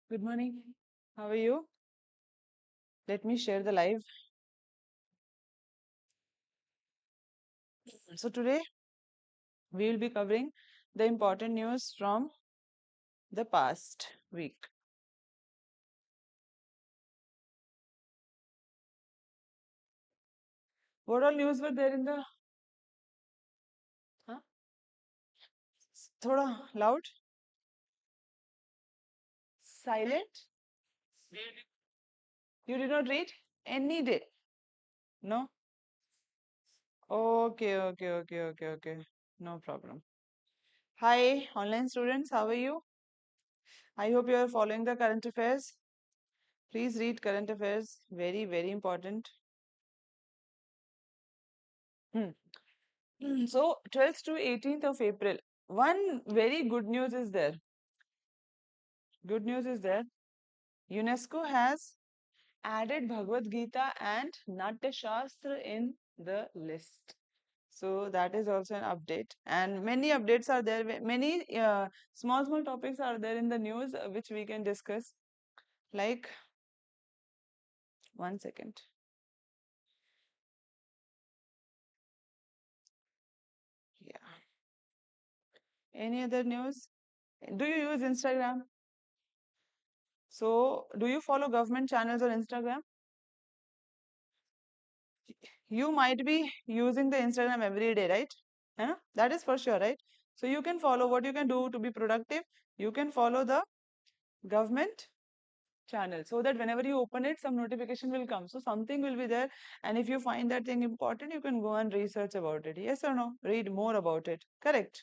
Good morning. How are you? Let me share the live. So today we will be covering the important news from the past week. What all news were there in the? Huh? Thoda loud, silent. You did not read any day. No. Okay. No problem. Hi, online students. How are you? I hope you are following the current affairs. Please read current affairs. Very important. Hmm. So 12th to 18th of April. One very good news is there. Good news is there. UNESCO has added Bhagavad Gita and Natya Shastra in the list. So that is also an update. And many updates are there. Many small topics are there in the news which we can discuss. Like, 1 second. Yeah. Any other news? Do you use Instagram? So, do you follow government channels on Instagram? You might be using the Instagram every day, right? That is for sure, right? So you can follow what you can do to be productive. You can follow the government channel so that whenever you open it, some notification will come. So something will be there. And if you find that thing important, you can go and research about it. Yes or no? Read more about it. Correct.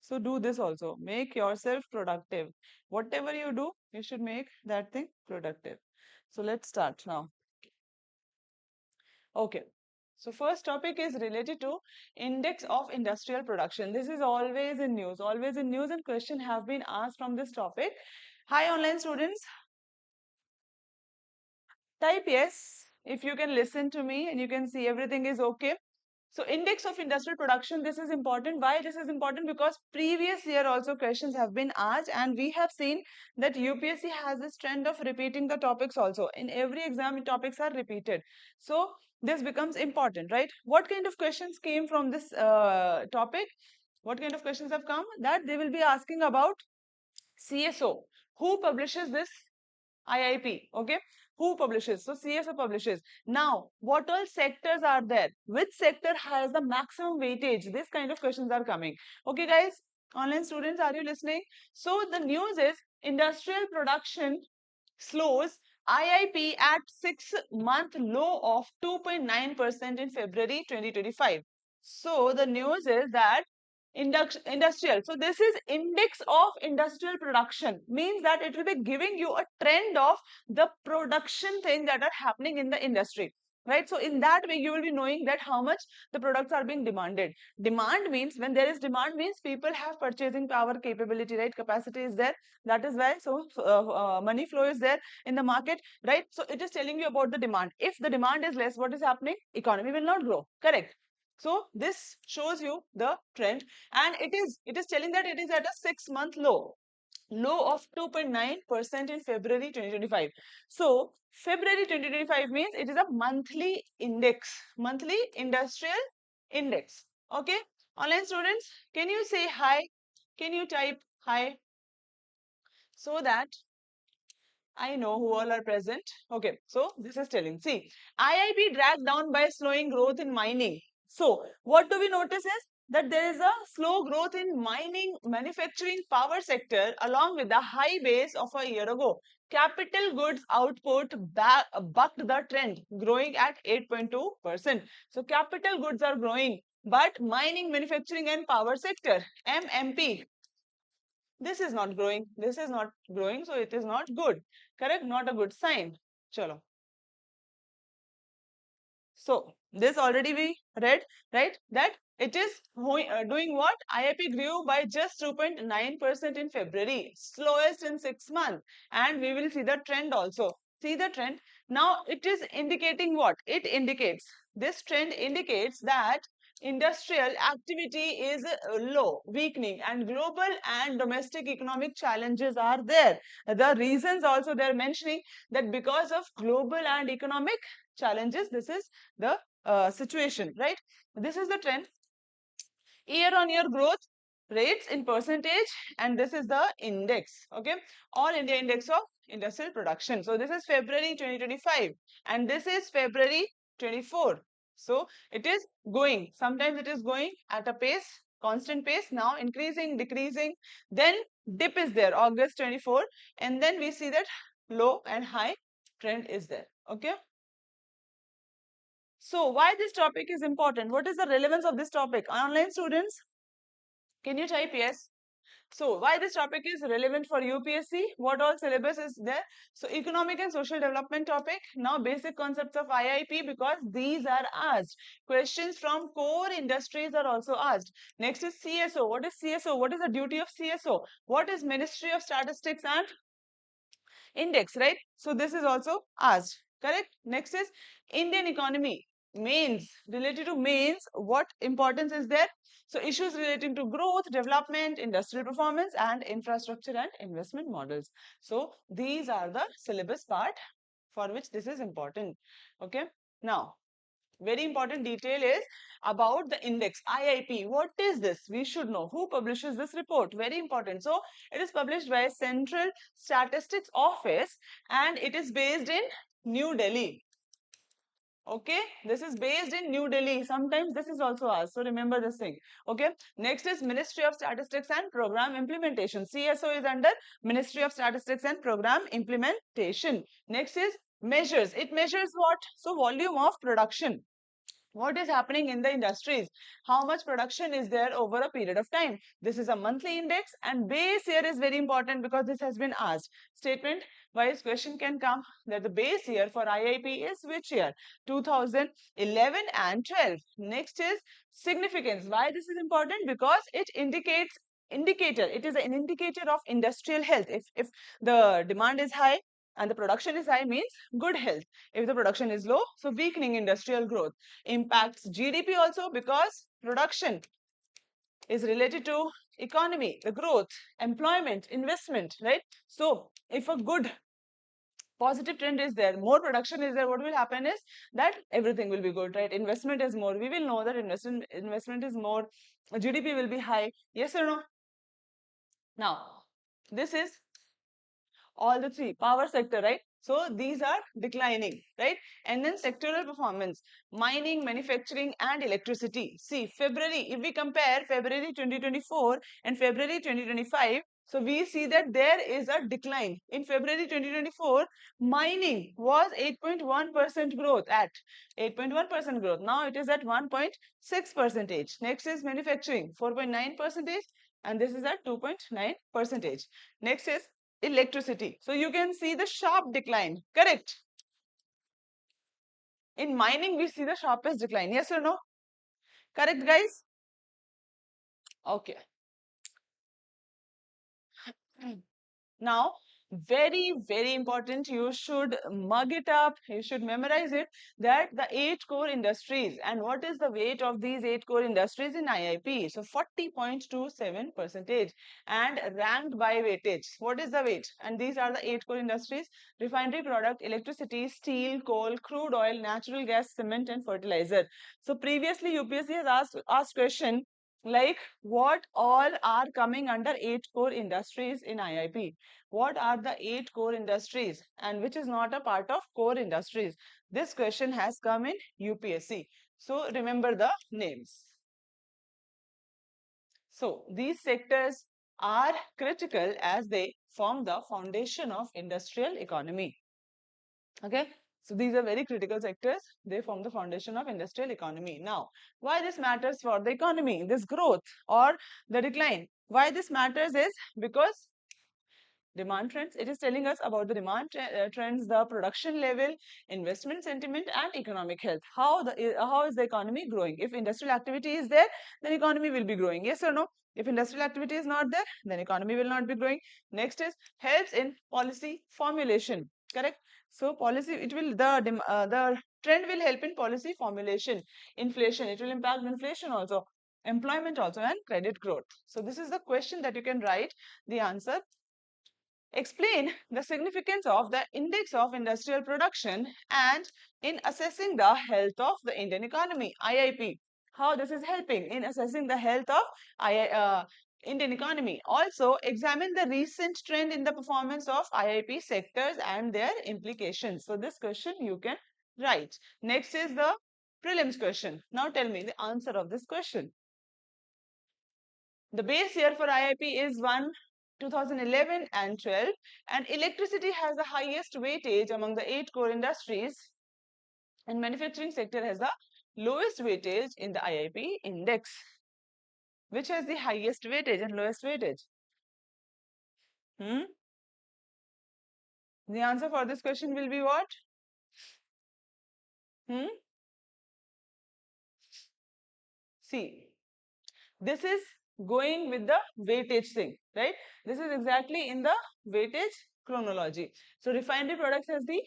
So do this also. Make yourself productive. Whatever you do, you should make that thing productive. So let's start now. Okay. So first topic is related to index of industrial production. This is always in news and question have been asked from this topic. Hi online students, type yes if you can listen to me and you can see everything is okay. So index of industrial production, this is important. Why this is important? Because previous year also questions have been asked and we have seen that UPSC has this trend of repeating the topics also. In every exam, topics are repeated. So this becomes important, right? What kind of questions came from this topic? What kind of questions have come? That they will be asking about CSO. Who publishes this IIP? Okay. Who publishes? So CSO publishes. Now, what all sectors are there? Which sector has the maximum weightage? This kind of questions are coming. Okay, guys, online students, are you listening? So the news is industrial production slows IIP at 6-month low of 2.9% in February 2025. So the news is that industrial. So this is index of industrial production, means that it will be giving you a trend of the production thing that are happening in the industry. Right. So in that way, you will be knowing that how much the products are being demanded. Demand means when there is demand means people have purchasing power capability, right? Capacity is there. That is why money flow is there in the market, right? So it is telling you about the demand. If the demand is less, what is happening? Economy will not grow. Correct. So this shows you the trend and it is telling that it is at a 6-month low of 2.9% in February 2025. So February 2025 means it is a monthly index, monthly industrial index. Okay, online students, can you say hi? Can you type hi so that I know who all are present? Okay, so this is telling. See, IIP dragged down by slowing growth in mining. So, what do we notice is that there is a slow growth in mining, manufacturing, power sector along with the high base of a year ago. Capital goods output bucked the trend, growing at 8.2%. So, capital goods are growing, but mining, manufacturing, and power sector (MMP) this is not growing. This is not growing, so it is not good. Correct? Not a good sign. Chalo. So this already we read, right? That it is doing what? IIP grew by just 2.9% in February, slowest in 6 months. And we will see the trend also. See the trend. Now it is indicating what? It indicates, this trend indicates that industrial activity is low, weakening, and global and domestic economic challenges are there. The reasons also they're mentioning that because of global and economic challenges, this is the situation, right? This is the trend. Year on year growth rates in percentage, and this is the index, okay? All India Index of Industrial Production. So this is February 2025 and this is February 24. So it is going, sometimes it is going at a pace, constant pace, now increasing, decreasing, then dip is there, August 24, and then we see that low and high trend is there, okay? So why this topic is important? What is the relevance of this topic? Online students, can you type yes? So why this topic is relevant for UPSC? What all syllabus is there? So economic and social development topic. Now basic concepts of IIP, because these are asked. Questions from core industries are also asked. Next is CSO. What is CSO? What is the duty of CSO? What is Ministry of Statistics and Index, right? So this is also asked, correct? Next is Indian economy. Mains, related to mains, what importance is there? So issues relating to growth, development, industrial performance, and infrastructure and investment models. So these are the syllabus part for which this is important. Okay. Now, very important detail is about the index IIP. What is this? We should know who publishes this report. Very important. So it is published by Central Statistics Office and it is based in New Delhi. Okay, this is based in New Delhi. Sometimes this is also asked, so remember this thing. Okay, next is Ministry of Statistics and Program Implementation. CSO is under Ministry of Statistics and Program Implementation. Next is measures. It measures what? So volume of production. What is happening in the industries, how much production is there over a period of time. This is a monthly index, and base year is very important because this has been asked. Statement wise question can come that the base year for IIP is which year? 2011 and 12. Next is significance. Why this is important? Because it indicates indicator, it is an indicator of industrial health. If the demand is high and the production is high, means good health. If the production is low, so weakening industrial growth. Impacts GDP also, because production is related to economy, the growth, employment, investment, right? So if a good positive trend is there, more production is there, what will happen is that everything will be good, right? Investment is more, we will know that investment is more, GDP will be high. Yes or no? Now this is all the three. Power sector, right? So these are declining, right? And then sectoral performance, mining, manufacturing, and electricity. See, February, if we compare February 2024 and February 2025, so we see that there is a decline. In February 2024, mining was 8.1% growth, at 8.1% growth. Now it is at 1.6%. Next is manufacturing, 4.9%, and this is at 2.9%. Next is electricity. So you can see the sharp decline, correct? In mining, we see the sharpest decline. Yes or no? Correct, guys? Okay. Now, very important, you should mug it up, you should memorize it, that the 8 core industries, and what is the weight of these 8 core industries in IIP? So 40.27%, and ranked by weightage. What is the weight? And these are the 8 core industries: refinery product, electricity, steel, coal, crude oil, natural gas, cement, and fertilizer. So previously UPSC has asked question like, what all are coming under 8 core industries in IIP? What are the 8 core industries and which is not a part of core industries? This question has come in UPSC. So remember the names. So these sectors are critical as they form the foundation of industrial economy. Okay. So these are very critical sectors. They form the foundation of industrial economy. Now, why this matters for the economy, this growth or the decline? Why this matters is because demand trends. It is telling us about the demand trends, the production level, investment sentiment, and economic health. How is the economy growing? If industrial activity is there, then economy will be growing. Yes or no? If industrial activity is not there, then economy will not be growing. Next is helps in policy formulation. Correct. So policy, it will the Trend will help in policy formulation. Inflation, it will impact inflation also, employment also, and credit growth. So this is the question that you can write the answer. Explain the significance of the index of industrial production and in assessing the health of the Indian economy, IIP. How this is helping in assessing the health of Indian economy. Also, examine the recent trend in the performance of IIP sectors and their implications. So this question you can write. Next is the prelims question. Now tell me the answer of this question. The base year for IIP is 2011 and 12, and electricity has the highest weightage among the 8 core industries, and manufacturing sector has the lowest weightage in the IIP index. Which has the highest weightage and lowest weightage? The answer for this question will be what? See, this is going with the weightage thing, right? This is exactly in the weightage chronology. So refinery products has the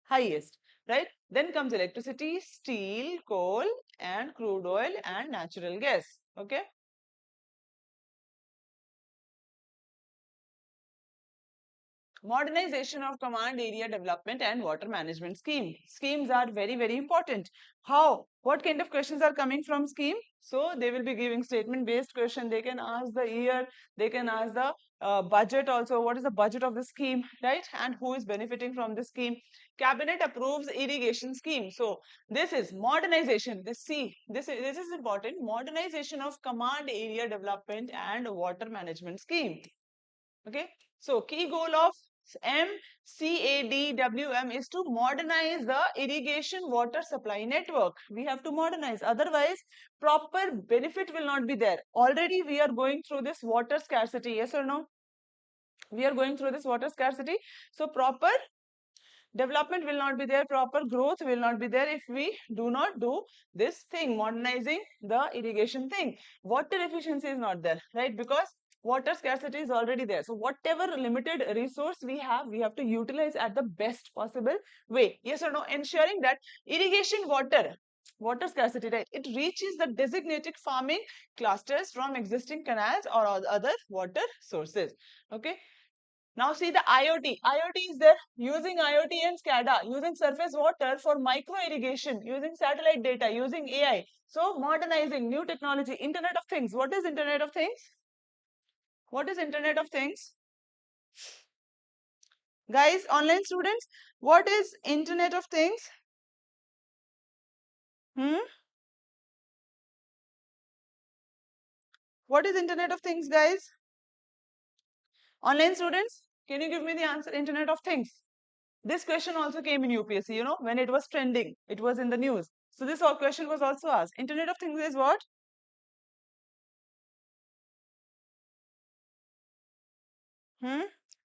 highest, right? Then comes electricity, steel, coal, and crude oil and natural gas. Okay. Modernization of command area development and water management scheme. Schemes are very, very important. How? What kind of questions are coming from scheme? So they will be giving statement based question. They can ask the year, they can ask the budget also. What is the budget of the scheme, right? And who is benefiting from the scheme? Cabinet approves irrigation scheme. So this is modernization. This is important. Modernization of command area development and water management scheme. Okay. So key goal of MCADWM is to modernize the irrigation water supply network. We have to modernize. Otherwise, proper benefit will not be there. Already we are going through this water scarcity. Yes or no? We are going through this water scarcity. So proper development will not be there, proper growth will not be there if we do not do this thing, modernizing the irrigation thing. Water efficiency is not there, right? Because water scarcity is already there. So whatever limited resource we have to utilize at the best possible way. Yes or no? Ensuring that irrigation water scarcity, right? It reaches the designated farming clusters from existing canals or other water sources. Okay. Now see the IoT. IoT is there, using IoT and SCADA, using surface water for micro irrigation, using satellite data, using AI. So modernizing, new technology, Internet of Things. What is Internet of Things? What is Internet of Things? Guys, online students, what is Internet of Things? What is Internet of Things, guys? Online students, can you give me the answer? Internet of Things. This question also came in UPSC, you know, when it was trending, it was in the news. So this question was also asked. Internet of Things is what?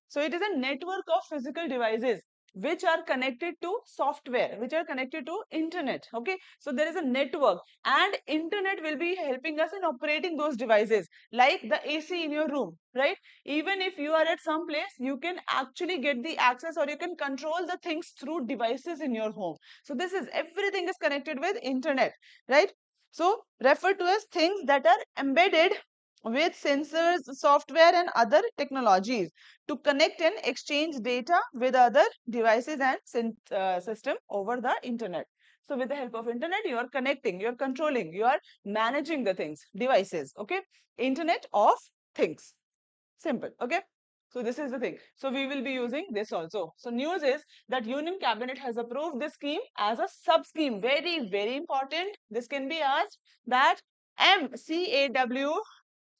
So it is a network of physical devices which are connected to software, which are connected to internet. Okay, so there is a network, and internet will be helping us in operating those devices, like the AC in your room, right? Even if you are at some place, you can actually get the access, or you can control the things through devices in your home. So this is, everything is connected with internet, right? So referred to as things that are embedded with sensors, software, and other technologies to connect and exchange data with other devices and system over the internet. So with the help of internet, you are connecting, you are controlling, you are managing the things, devices. Okay, Internet of Things. Simple. Okay. So this is the thing. So we will be using this also. So news is that Union Cabinet has approved this scheme as a sub scheme. Very, very important. This can be asked that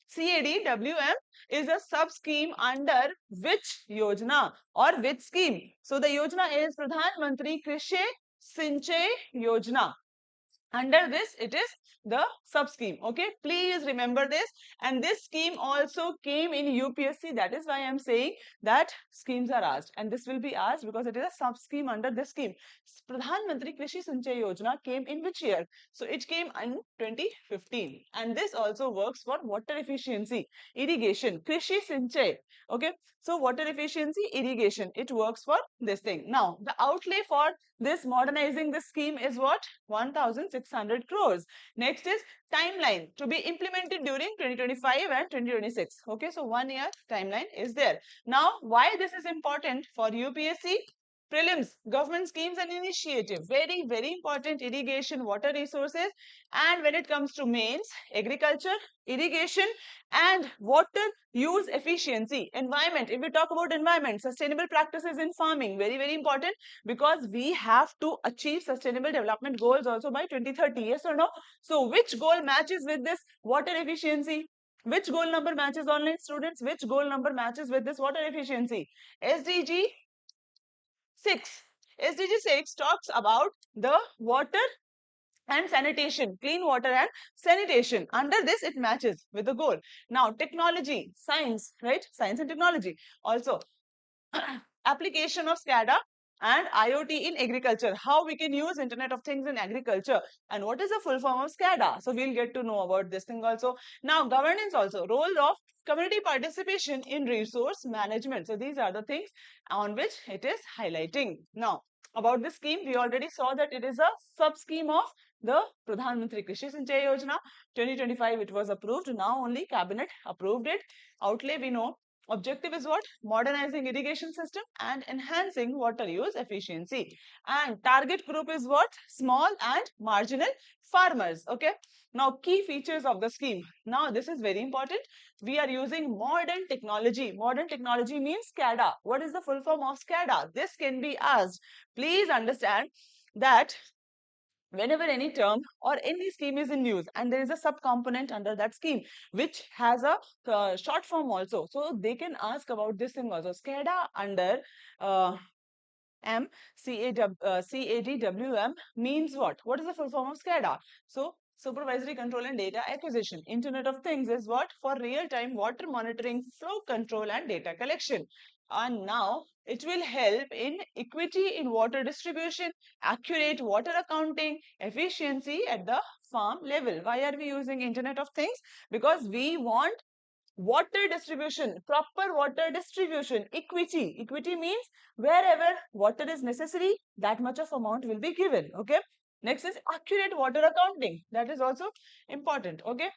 CADWM is a sub scheme under which yojana or which scheme? So the yojana is Pradhan Mantri Krishi Sinchai Yojana. Under this, it is the sub scheme. Okay, please remember this. And this scheme also came in UPSC. That is why I am saying that schemes are asked, and this will be asked because it is a sub scheme under this scheme. Pradhan Mantri Krishi Sinchai Yojana came in which year? So it came in 2015, and this also works for water efficiency, irrigation, Krishi Sinchai. Okay, so water efficiency, irrigation, it works for this thing. Now, the outlay for this modernizing this scheme is what? 1,600 crores. Next is timeline to be implemented during 2025 and 2026. Okay, so 1 year timeline is there. Now, why this is important for UPSC? Prelims, government schemes and initiative, very, very important, irrigation, water resources. And when it comes to mains, agriculture, irrigation and water use efficiency, environment. If we talk about environment, sustainable practices in farming, very, very important, because we have to achieve sustainable development goals also by 2030. Yes or no? So which goal matches with this water efficiency? Which goal number matches, online students? Which goal number matches with this water efficiency? SDG 6. SDG 6 talks about the water and sanitation, clean water and sanitation. Under this, it matches with the goal. Now, technology, science, right? Science and technology. Also, application of SCADA and IoT in agriculture. How we can use Internet of Things in agriculture. And what is the full form of SCADA? So, we'll get to know about this thing also. Now, governance also. Role of community participation in resource management. So, these are the things on which it is highlighting. Now, about this scheme, we already saw that it is a sub-scheme of the Pradhan Mantri Krishi Sinchai Yojana. 2025 it was approved. Now only cabinet approved it. Outlay we know. Objective is what? Modernizing irrigation system and enhancing water use efficiency. And target group is what? Small and marginal farmers. Okay. Now key features of the scheme. Now this is very important. We are using modern technology. Modern technology means SCADA. What is the full form of SCADA? This can be asked. Please understand that whenever any term or any scheme is in use and there is a sub-component under that scheme which has a short form also, so they can ask about this thing also. SCADA under CADWM means what? What is the full form of SCADA? So, supervisory control and data acquisition. Internet of Things is what? For real-time water monitoring, flow control and data collection. And now it will help in equity in water distribution, accurate water accounting, efficiency at the farm level. Why are we using Internet of Things? Because we want water distribution, proper water distribution, equity. Equity means wherever water is necessary, that much of amount will be given. Okay. Next is accurate water accounting. That is also important. Okay.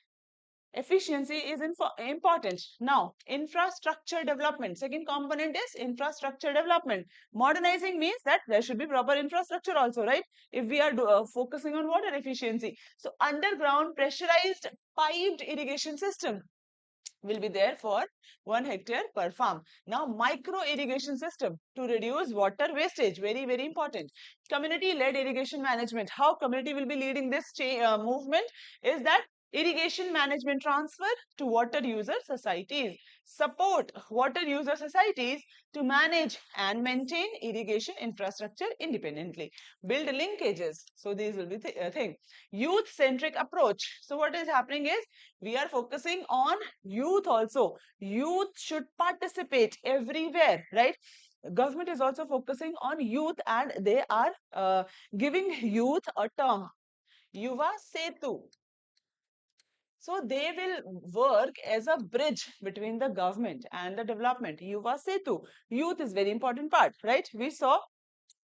Efficiency is important. Now, infrastructure development. Second component is infrastructure development. Modernizing means that there should be proper infrastructure also, right? If we are focusing on water efficiency. So, underground pressurized piped irrigation system will be there for 1 hectare per farm. Now, micro irrigation system to reduce water wastage, very, very important. Community-led irrigation management. How community will be leading this movement is that irrigation management transfer to water user societies. Support water user societies to manage and maintain irrigation infrastructure independently. Build linkages. So, these will be the thing. Youth-centric approach. So, what is happening is we are focusing on youth also. Youth should participate everywhere, right? Government is also focusing on youth and they are giving youth a term, Yuva Setu. So they will work as a bridge between the government and the development. Yuva Setu. Youth is very important part, right? We saw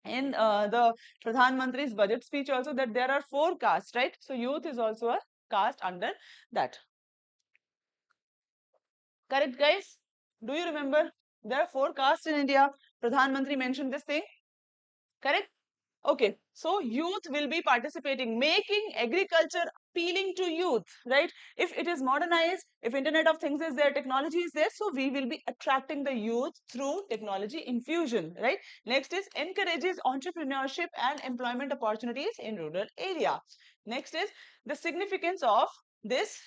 in the Pradhan Mantri's budget speech also that there are 4 castes, right? So youth is also a caste under that. Correct, guys? Do you remember? There are 4 castes in India. Pradhan Mantri mentioned this thing. Correct? Okay, so youth will be participating, making agriculture appealing to youth, right? If it is modernized, if Internet of Things is there, technology is there, so we will be attracting the youth through technology infusion, right? Next is encourages entrepreneurship and employment opportunities in rural area. Next is the significance of this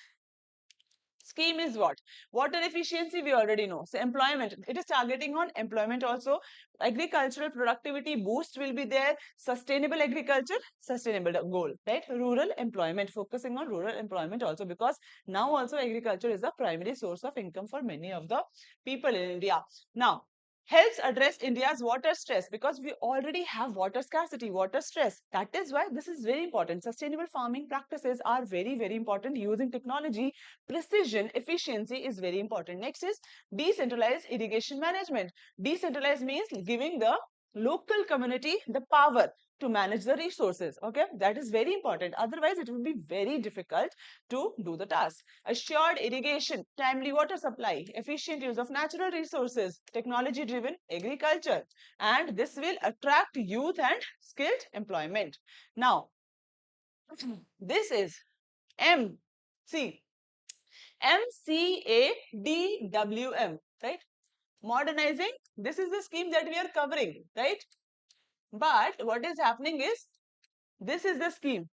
scheme is what? Water efficiency, we already know. So employment, it is targeting on employment also. Agricultural productivity boost will be there. Sustainable agriculture, sustainable goal, right? Rural employment, focusing on rural employment also, because now also agriculture is the primary source of income for many of the people in India. Now, helps address India's water stress, because we already have water scarcity, water stress. That is why this is very important. Sustainable farming practices are very, very important. Using technology, precision, efficiency is very important. Next is decentralized irrigation management. Decentralized means giving the local community the power to manage the resources. Okay, that is very important. Otherwise, it will be very difficult to do the task. Assured irrigation, timely water supply, efficient use of natural resources, technology driven agriculture, and this will attract youth and skilled employment. Now, this is M. See, MCADWM, right? Modernizing, this is the scheme that we are covering, right? But what is happening is, this is the scheme.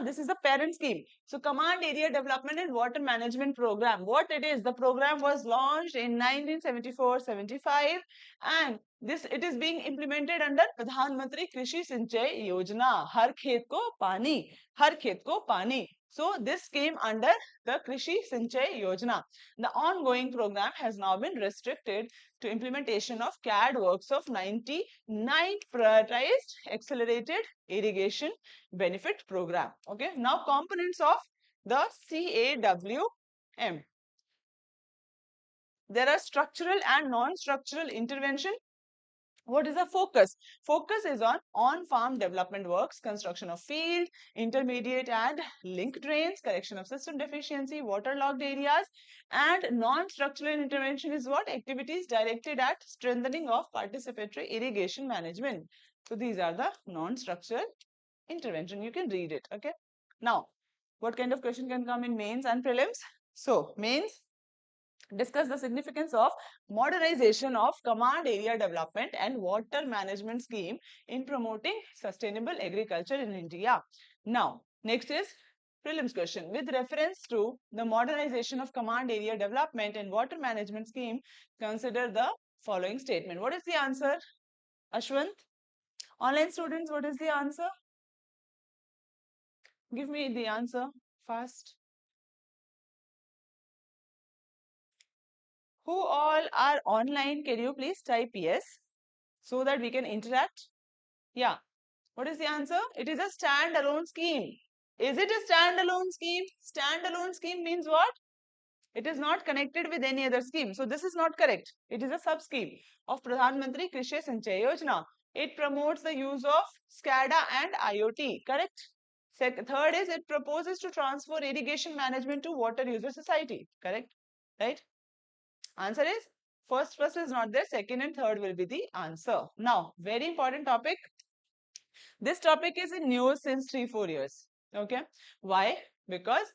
This is the parent scheme. So Command Area Development and Water Management Program. What it is? The program was launched in 1974-75 and it is being implemented under Pradhan Mantri Krishi Sinchai Yojana. Har khet ko pani. Har khet ko pani. So this came under the Krishi Sinchai Yojana. The ongoing program has now been restricted to implementation of CAD works of 99 prioritized accelerated irrigation benefit program. Okay, now components of the CAWM. There are structural and non-structural intervention. What is the focus? Focus is on farm development works, construction of field, intermediate and link drains, correction of system deficiency, waterlogged areas, and non-structural intervention is what? Activities directed at strengthening of participatory irrigation management. So these are the non-structural intervention. You can read it. Okay. Now, what kind of question can come in mains and prelims? So, mains, discuss the significance of modernization of command area development and water management scheme in promoting sustainable agriculture in India. Now, next is prelims question. With reference to the modernization of command area development and water management scheme, consider the following statement. What is the answer? Ashwant? Online students, what is the answer? Give me the answer fast. Who all are online? Can you please type yes so that we can interact? Yeah. What is the answer? It is a standalone scheme. Is it a standalone scheme? Standalone scheme means what? It is not connected with any other scheme. So this is not correct. It is a sub-scheme of Pradhan Mantri Krishi Sinchai Yojana. It promotes the use of SCADA and IoT. Correct? Third is it proposes to transfer irrigation management to water user society. Correct? Right? Answer is first is not there, second and third will be the answer. Now, very important topic. This topic is in news since 3-4 years. Okay. Why? Because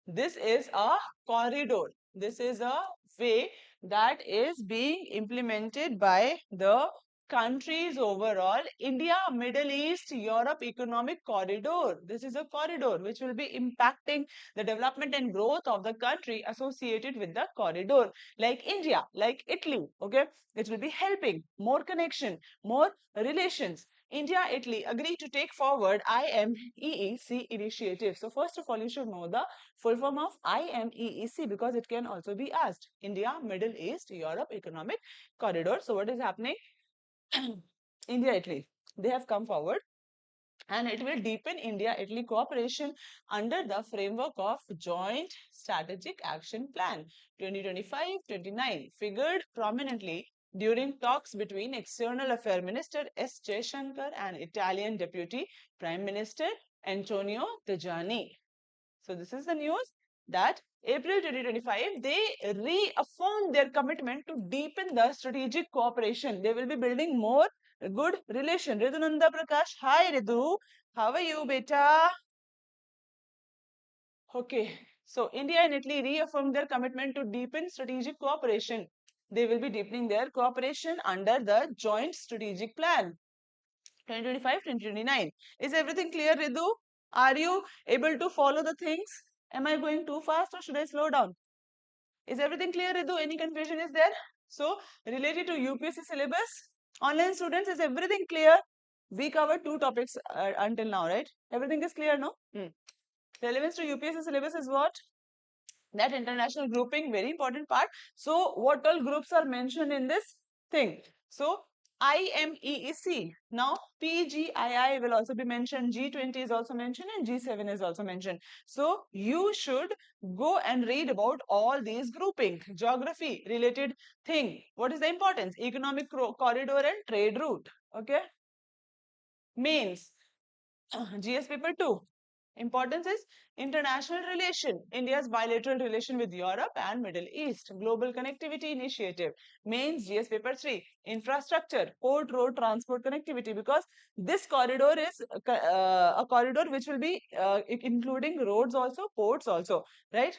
this is a corridor. This is a way that is being implemented by the countries overall. India, Middle East, Europe economic corridor. This is a corridor which will be impacting the development and growth of the country associated with the corridor. Like India, like Italy, okay? It will be helping more connection, more relations. India, Italy agree to take forward IMEEC initiative. So first of all, you should know the full form of IMEEC because it can also be asked. India, Middle East, Europe Economic Corridor. So what is happening? India, Italy, they have come forward and it will deepen India-Italy cooperation under the framework of Joint Strategic Action Plan 2025-29, figured prominently during talks between External Affairs Minister S. Jaishankar and Italian Deputy Prime Minister Antonio Tajani. So this is the news that April 2025, they reaffirmed their commitment to deepen the strategic cooperation. They will be building more good relation. Ritu Nanda Prakash, hi Ritu, how are you, beta? Okay, so India and Italy reaffirmed their commitment to deepen strategic cooperation. They will be deepening their cooperation under the Joint Strategic Plan 2025-2029. Is everything clear, Ritu? Are you able to follow the things? Am I going too fast or should I slow down? Is everything clear, Ritu? Any confusion is there? So, related to UPSC syllabus, online students, is everything clear? We covered 2 topics until now, right? Everything is clear, no? Relevance to UPSC syllabus is what? That international grouping, very important part. So, what all groups are mentioned in this thing? So, IMEEC. Now, PGII will also be mentioned, G20 is also mentioned, and G7 is also mentioned. So, you should go and read about all these grouping, geography related thing. What is the importance? Economic corridor and trade route. Okay. Mains. GS paper 2. Importance is international relation, India's bilateral relation with Europe and Middle East, global connectivity initiative, mains GS paper 3, infrastructure, port, road, transport connectivity, because this corridor is a corridor which will be including roads also, ports also, right?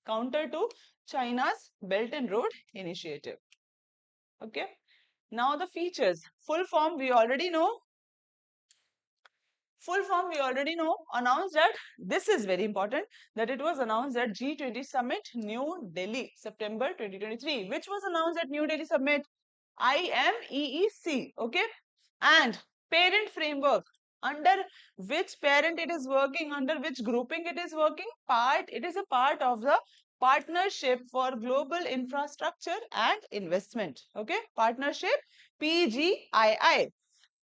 Counter to China's Belt and Road Initiative. Okay. Now the features, full form we already know, announced that this is very important, that it was announced at G20 Summit, New Delhi, September 2023, which was announced at New Delhi Summit, IMEEC, okay? And parent framework, under which parent it is working, under which grouping it is working, it is a part of the Partnership for Global Infrastructure and Investment, okay? Partnership, PGII.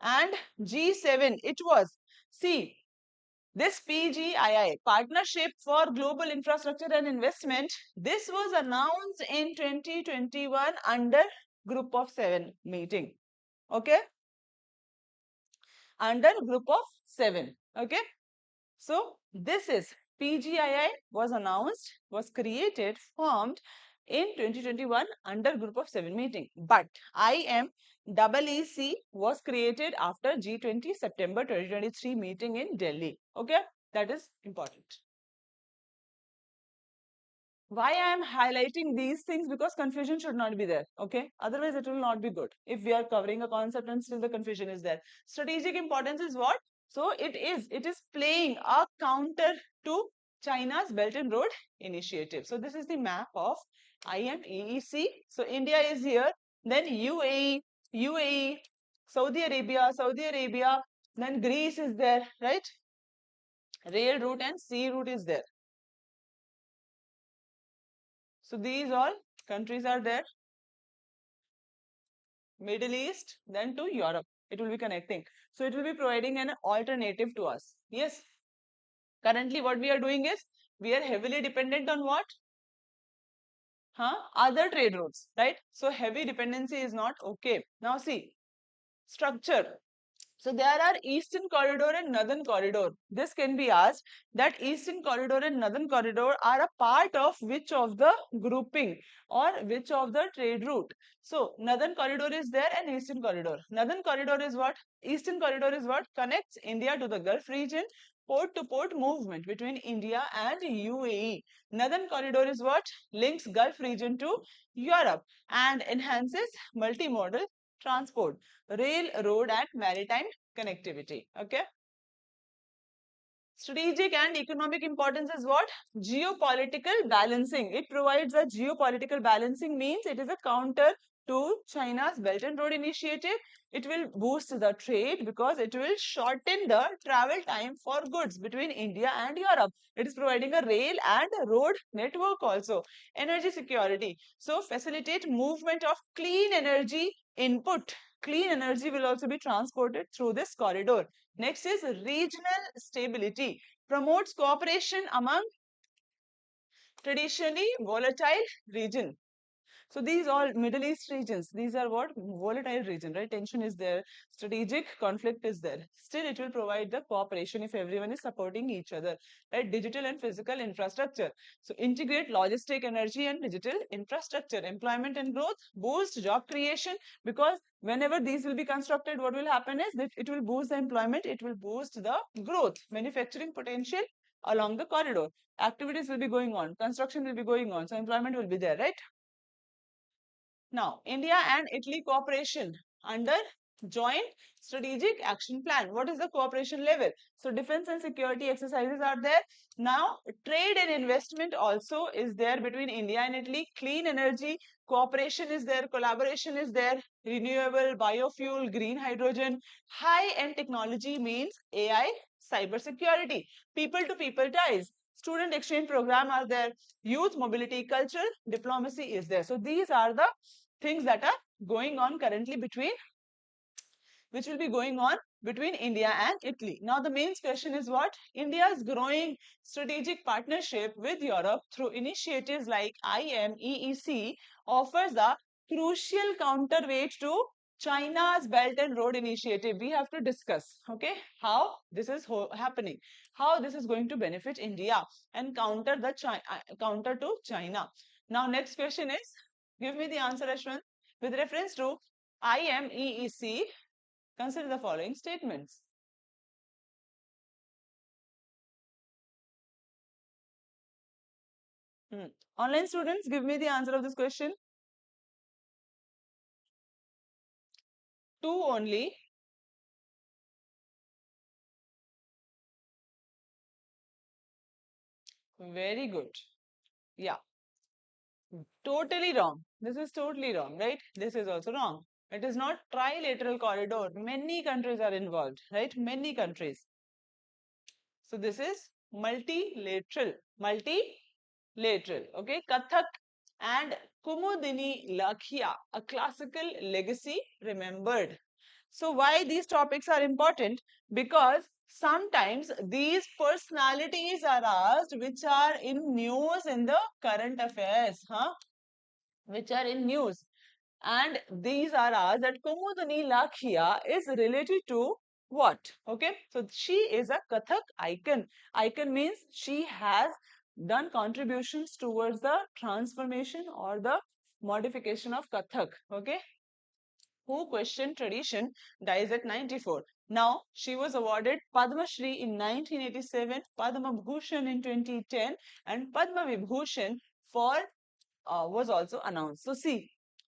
And G7, it was, see, this PGII, Partnership for Global Infrastructure and Investment, this was announced in 2021 under Group of 7 meeting. Okay? Under Group of 7. Okay? So, this is PGII was announced, was created, formed in 2021 under Group of 7 meeting. But IMEEC was created after G20 September 2023 meeting in Delhi. Okay, that is important. Why I am highlighting these things? Because confusion should not be there. Okay, otherwise it will not be good. If we are covering a concept and still the confusion is there. Strategic importance is what? So it is playing a counter to China's Belt and Road Initiative. So this is the map of IMEEC. So India is here, then UAE, Saudi Arabia, then Greece is there, right? Rail route and sea route is there. So these all countries are there. Middle East, then to Europe. It will be connecting. So it will be providing an alternative to us. Yes. Currently, what we are doing is we are heavily dependent on what? Other trade routes, right? So heavy dependency is not okay. Now see, structure. So there are eastern corridor and northern corridor. This can be asked that eastern corridor and northern corridor are a part of which of the grouping or which of the trade route. So northern corridor is there and eastern corridor. Northern corridor is what? Eastern corridor is what? Connects India to the Gulf region, port to port movement between India and UAE. Northern corridor is what? Links Gulf region to Europe and enhances multimodal transport, rail, road and maritime connectivity. Okay. Strategic and economic importance is what? Geopolitical balancing. It provides a geopolitical balancing, means it is a counter to China's Belt and Road Initiative. It will boost the trade because it will shorten the travel time for goods between India and Europe. It is providing a rail and road network also. Energy security. So facilitate movement of clean energy input. Clean energy will also be transported through this corridor. Next is regional stability. Promotes cooperation among traditionally volatile region. So these all Middle East regions, these are what? Volatile region, right? Tension is there, strategic conflict is there. Still, it will provide the cooperation if everyone is supporting each other, right? Digital and physical infrastructure. So integrate logistic, energy and digital infrastructure, employment and growth, boost job creation, because whenever these will be constructed, what will happen is that it will boost the employment, it will boost the growth, manufacturing potential along the corridor. Activities will be going on, construction will be going on, so employment will be there, right? Now, India and Italy cooperation under joint strategic action plan. What is the cooperation level? So, defense and security exercises are there. Now, trade and investment also is there between India and Italy. Clean energy cooperation is there, collaboration is there, renewable biofuel, green hydrogen, high-end technology means AI, cyber security, people to people ties. Student exchange program are there, youth mobility, cultural diplomacy is there. So these are the things that are going on currently between which will be going on between India and Italy. Now, the main question is what? India's growing strategic partnership with Europe through initiatives like IMEEC offers a crucial counterweight to China's Belt and Road Initiative. We have to discuss, okay, how this is happening, how this is going to benefit India and counter to China. Now, next question is, give me the answer, Ashwin. With reference to IMEEC, consider the following statements. Online students, give me the answer of this question. Two only. Very good. Yeah, totally wrong. This is totally wrong, right? This is also wrong. It is not trilateral corridor. Many countries are involved, right? Many countries. So this is multilateral. Multilateral. Okay. Kathak and Kumudini Lakhia, a classical legacy remembered. So why these topics are important? Because sometimes these personalities are asked which are in news in the current affairs, huh? Which are in news. And these are asked that Kumudini Lakhia is related to what? Okay, so she is a Kathak icon. Icon means she has done contributions towards the transformation or the modification of Kathak. Okay, who questioned tradition, dies at 94. Now, she was awarded Padma Shri in 1987, Padma Bhushan in 2010, and Padma Vibhushan for was also announced. So, see,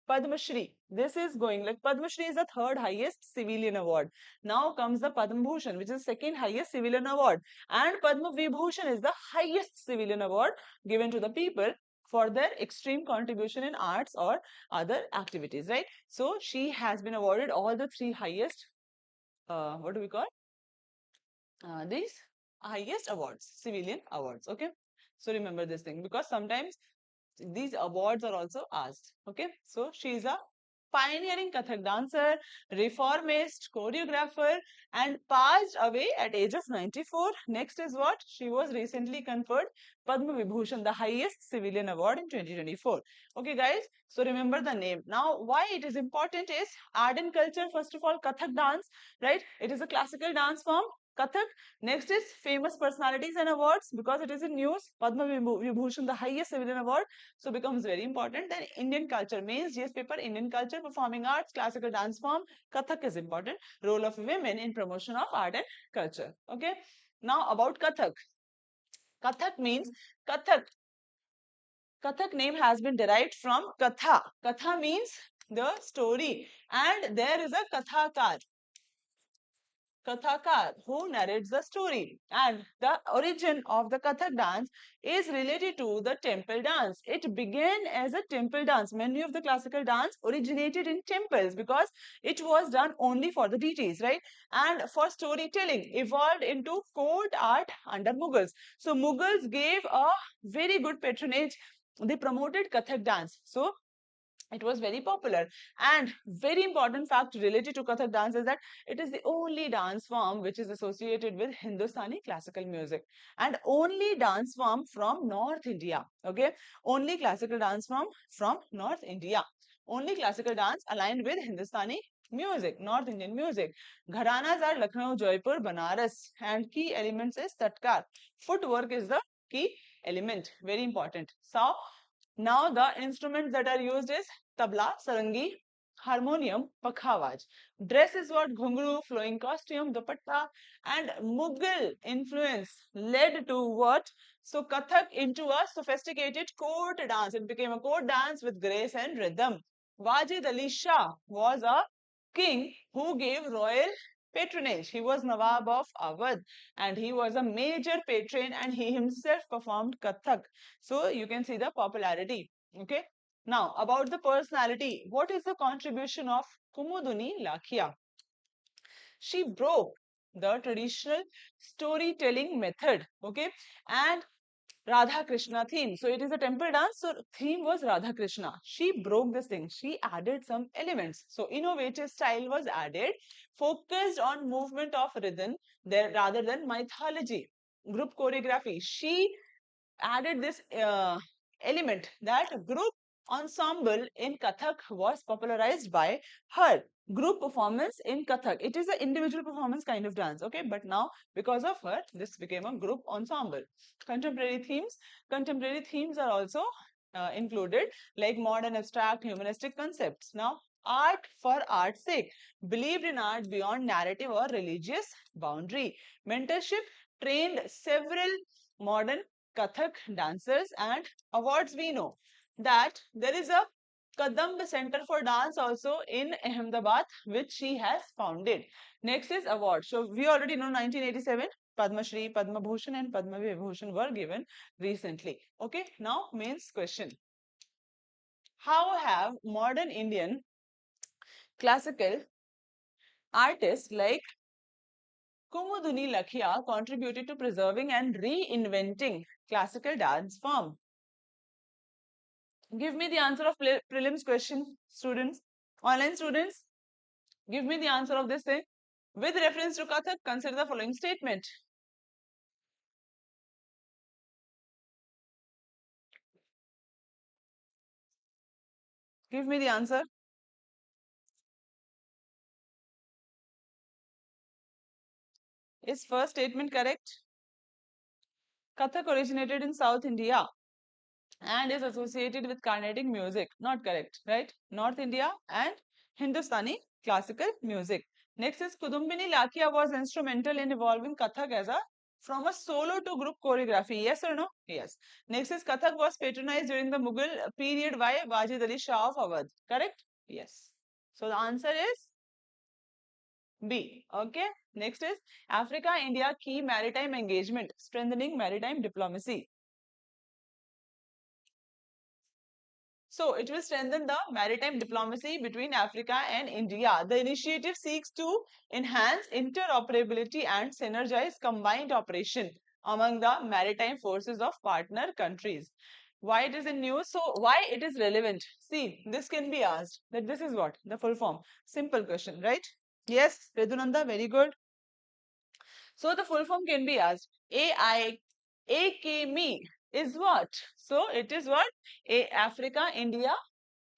Padma Shri, this is going like Padma Shri is the third highest civilian award. Now comes the Padma Bhushan, which is second highest civilian award, and Padma Vibhushan is the highest civilian award given to the people for their extreme contribution in arts or other activities, right? So she has been awarded all the three highest, what do we call? These highest awards, civilian awards, okay? So remember this thing because sometimes these awards are also asked, okay? So she is a pioneering Kathak dancer, reformist, choreographer, and passed away at age of 94. Next is what? She was recently conferred Padma Vibhushan, the highest civilian award in 2024. Okay, guys, so remember the name. Now, why it is important is art and culture, first of all, Kathak dance, right? It is a classical dance form. Kathak. Next is famous personalities and awards because it is in news. Padma Vibhushan, the highest civilian award, so becomes very important. Then Indian culture, mains GS paper, Indian culture, performing arts, classical dance form, Kathak is important. Role of women in promotion of art and culture. Okay. Now about Kathak. Kathak means Kathak. Kathak name has been derived from Katha. Katha means the story, and there is a Kathakar. Kathakar who narrates the story. And the origin of the Kathak dance is related to the temple dance. It began as a temple dance. Many of the classical dance originated in temples because it was done only for the deities, right? And for storytelling, evolved into court art under Mughals. So Mughals gave a very good patronage. They promoted Kathak dance. So it was very popular, and very important fact related to Kathak dance is that it is the only dance form which is associated with Hindustani classical music and only dance form from North India. Okay, only classical dance form from North India. Only classical dance aligned with Hindustani music, North Indian music. Gharanas are Lucknow, Jaipur, Banaras, and key elements is Tatkar. Footwork is the key element, very important. So now the instruments that are used is tabla, sarangi, harmonium, pakhawaj. Dress is what? Ghungru, flowing costume, dupatta, and Mughal influence led to what? So Kathak into a sophisticated court dance. It became a court dance with grace and rhythm. Wajid Ali Shah was a king who gave royal patronage. He was Nawab of Awadh and he was a major patron and he himself performed Kathak. So you can see the popularity. Okay. Now about the personality. What is the contribution of Kumuduni Lakhia? She broke the traditional storytelling method. Okay. And Radha Krishna theme. So it is a temple dance. So theme was Radha Krishna. She broke this thing. She added some elements. So innovative style was added, focused on movement of rhythm there rather than mythology. Group choreography. She added this element that group ensemble in Kathak was popularized by her. Group performance in Kathak. It is an individual performance kind of dance, okay? But now, because of her, this became a group ensemble. Contemporary themes. Contemporary themes are also included, like modern, abstract, humanistic concepts. Now, art for art's sake. Believed in art beyond narrative or religious boundary. Mentorship trained several modern Kathak dancers and awards. We know that there is a Kadamb Center for Dance also in Ahmedabad, which she has founded. Next is awards. So we already know 1987, Padma Shri, Padma Bhushan and Padma Vibhushan were given recently. Okay, now mains question. How have modern Indian classical artists like Kumuduni Lakhia contributed to preserving and reinventing classical dance form? Give me the answer of prelims question, students. Online students, give me the answer of this thing. With reference to Kathak, consider the following statement. Give me the answer. Is first statement correct? Kathak originated in South India and is associated with Carnatic music. Not correct, right? North India and Hindustani classical music. Next is Kudumbini Lakia was instrumental in evolving Kathak as a from a solo to group choreography. Yes or no? Yes. Next is Kathak was patronized during the Mughal period by Wajid Ali Shah of Awadh. Correct? Yes. So the answer is B. Okay. Next is Africa India key maritime engagement, strengthening maritime diplomacy. So it will strengthen the maritime diplomacy between Africa and India. The initiative seeks to enhance interoperability and synergize combined operation among the maritime forces of partner countries. Why it is in news? So why it is relevant? See, this can be asked that this is what? The full form. Simple question, right? Yes, Redunanda, very good. So the full form can be asked. AKME is what? So it is what? Africa India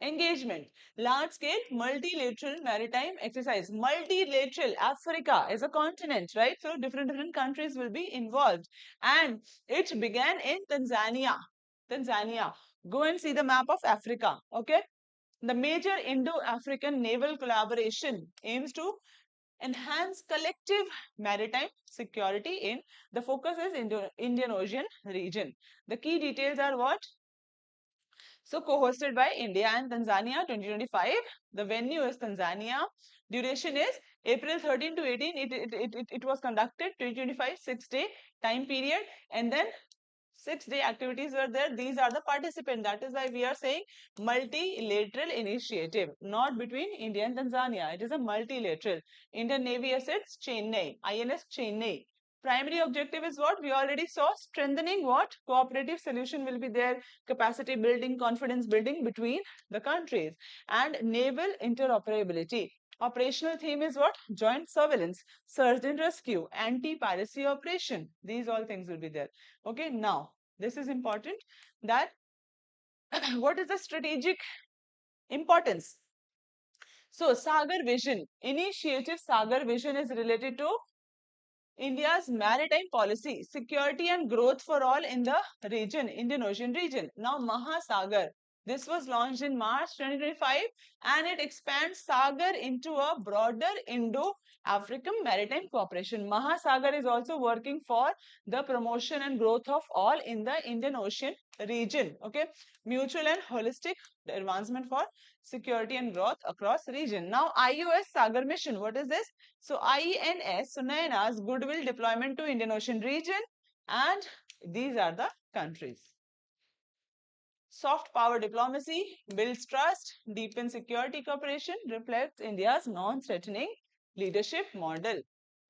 engagement. Large scale multilateral maritime exercise. Multilateral Africa is a continent, right? So different countries will be involved. And it began in Tanzania. Tanzania. Go and see the map of Africa. Okay. The major Indo-African naval collaboration aims to enhance collective maritime security in the focus is Indian Ocean region. The key details are what? So co-hosted by India and Tanzania 2025. The venue is Tanzania. Duration is April 13 to 18. It was conducted 2025 6-day time period, and then 6-day activities were there. These are the participants. That is why we are saying multilateral initiative, not between India and Tanzania. It is a multilateral. Indian Navy assets Chennai, INS Chennai. Primary objective is what we already saw, strengthening what cooperative solution will be there, capacity building, confidence building between the countries, and naval interoperability. Operational theme is what? Joint surveillance, search and rescue, anti-piracy operation. These all things will be there. Okay, now this is important that what is the strategic importance? So Sagar Vision, initiative Sagar Vision is related to India's maritime policy, security and growth for all in the region, Indian Ocean region. Now Mahasagar, this was launched in March 2025 and it expands Sagar into a broader Indo-African maritime cooperation. Mahasagar is also working for the promotion and growth of all in the Indian Ocean region. Okay, mutual and holistic advancement for security and growth across region. Now IUS Sagar mission, what is this? So INS, Sunaina's goodwill deployment to Indian Ocean region, and these are the countries. Soft power diplomacy builds trust, deepens security cooperation, reflects India's non-threatening leadership model.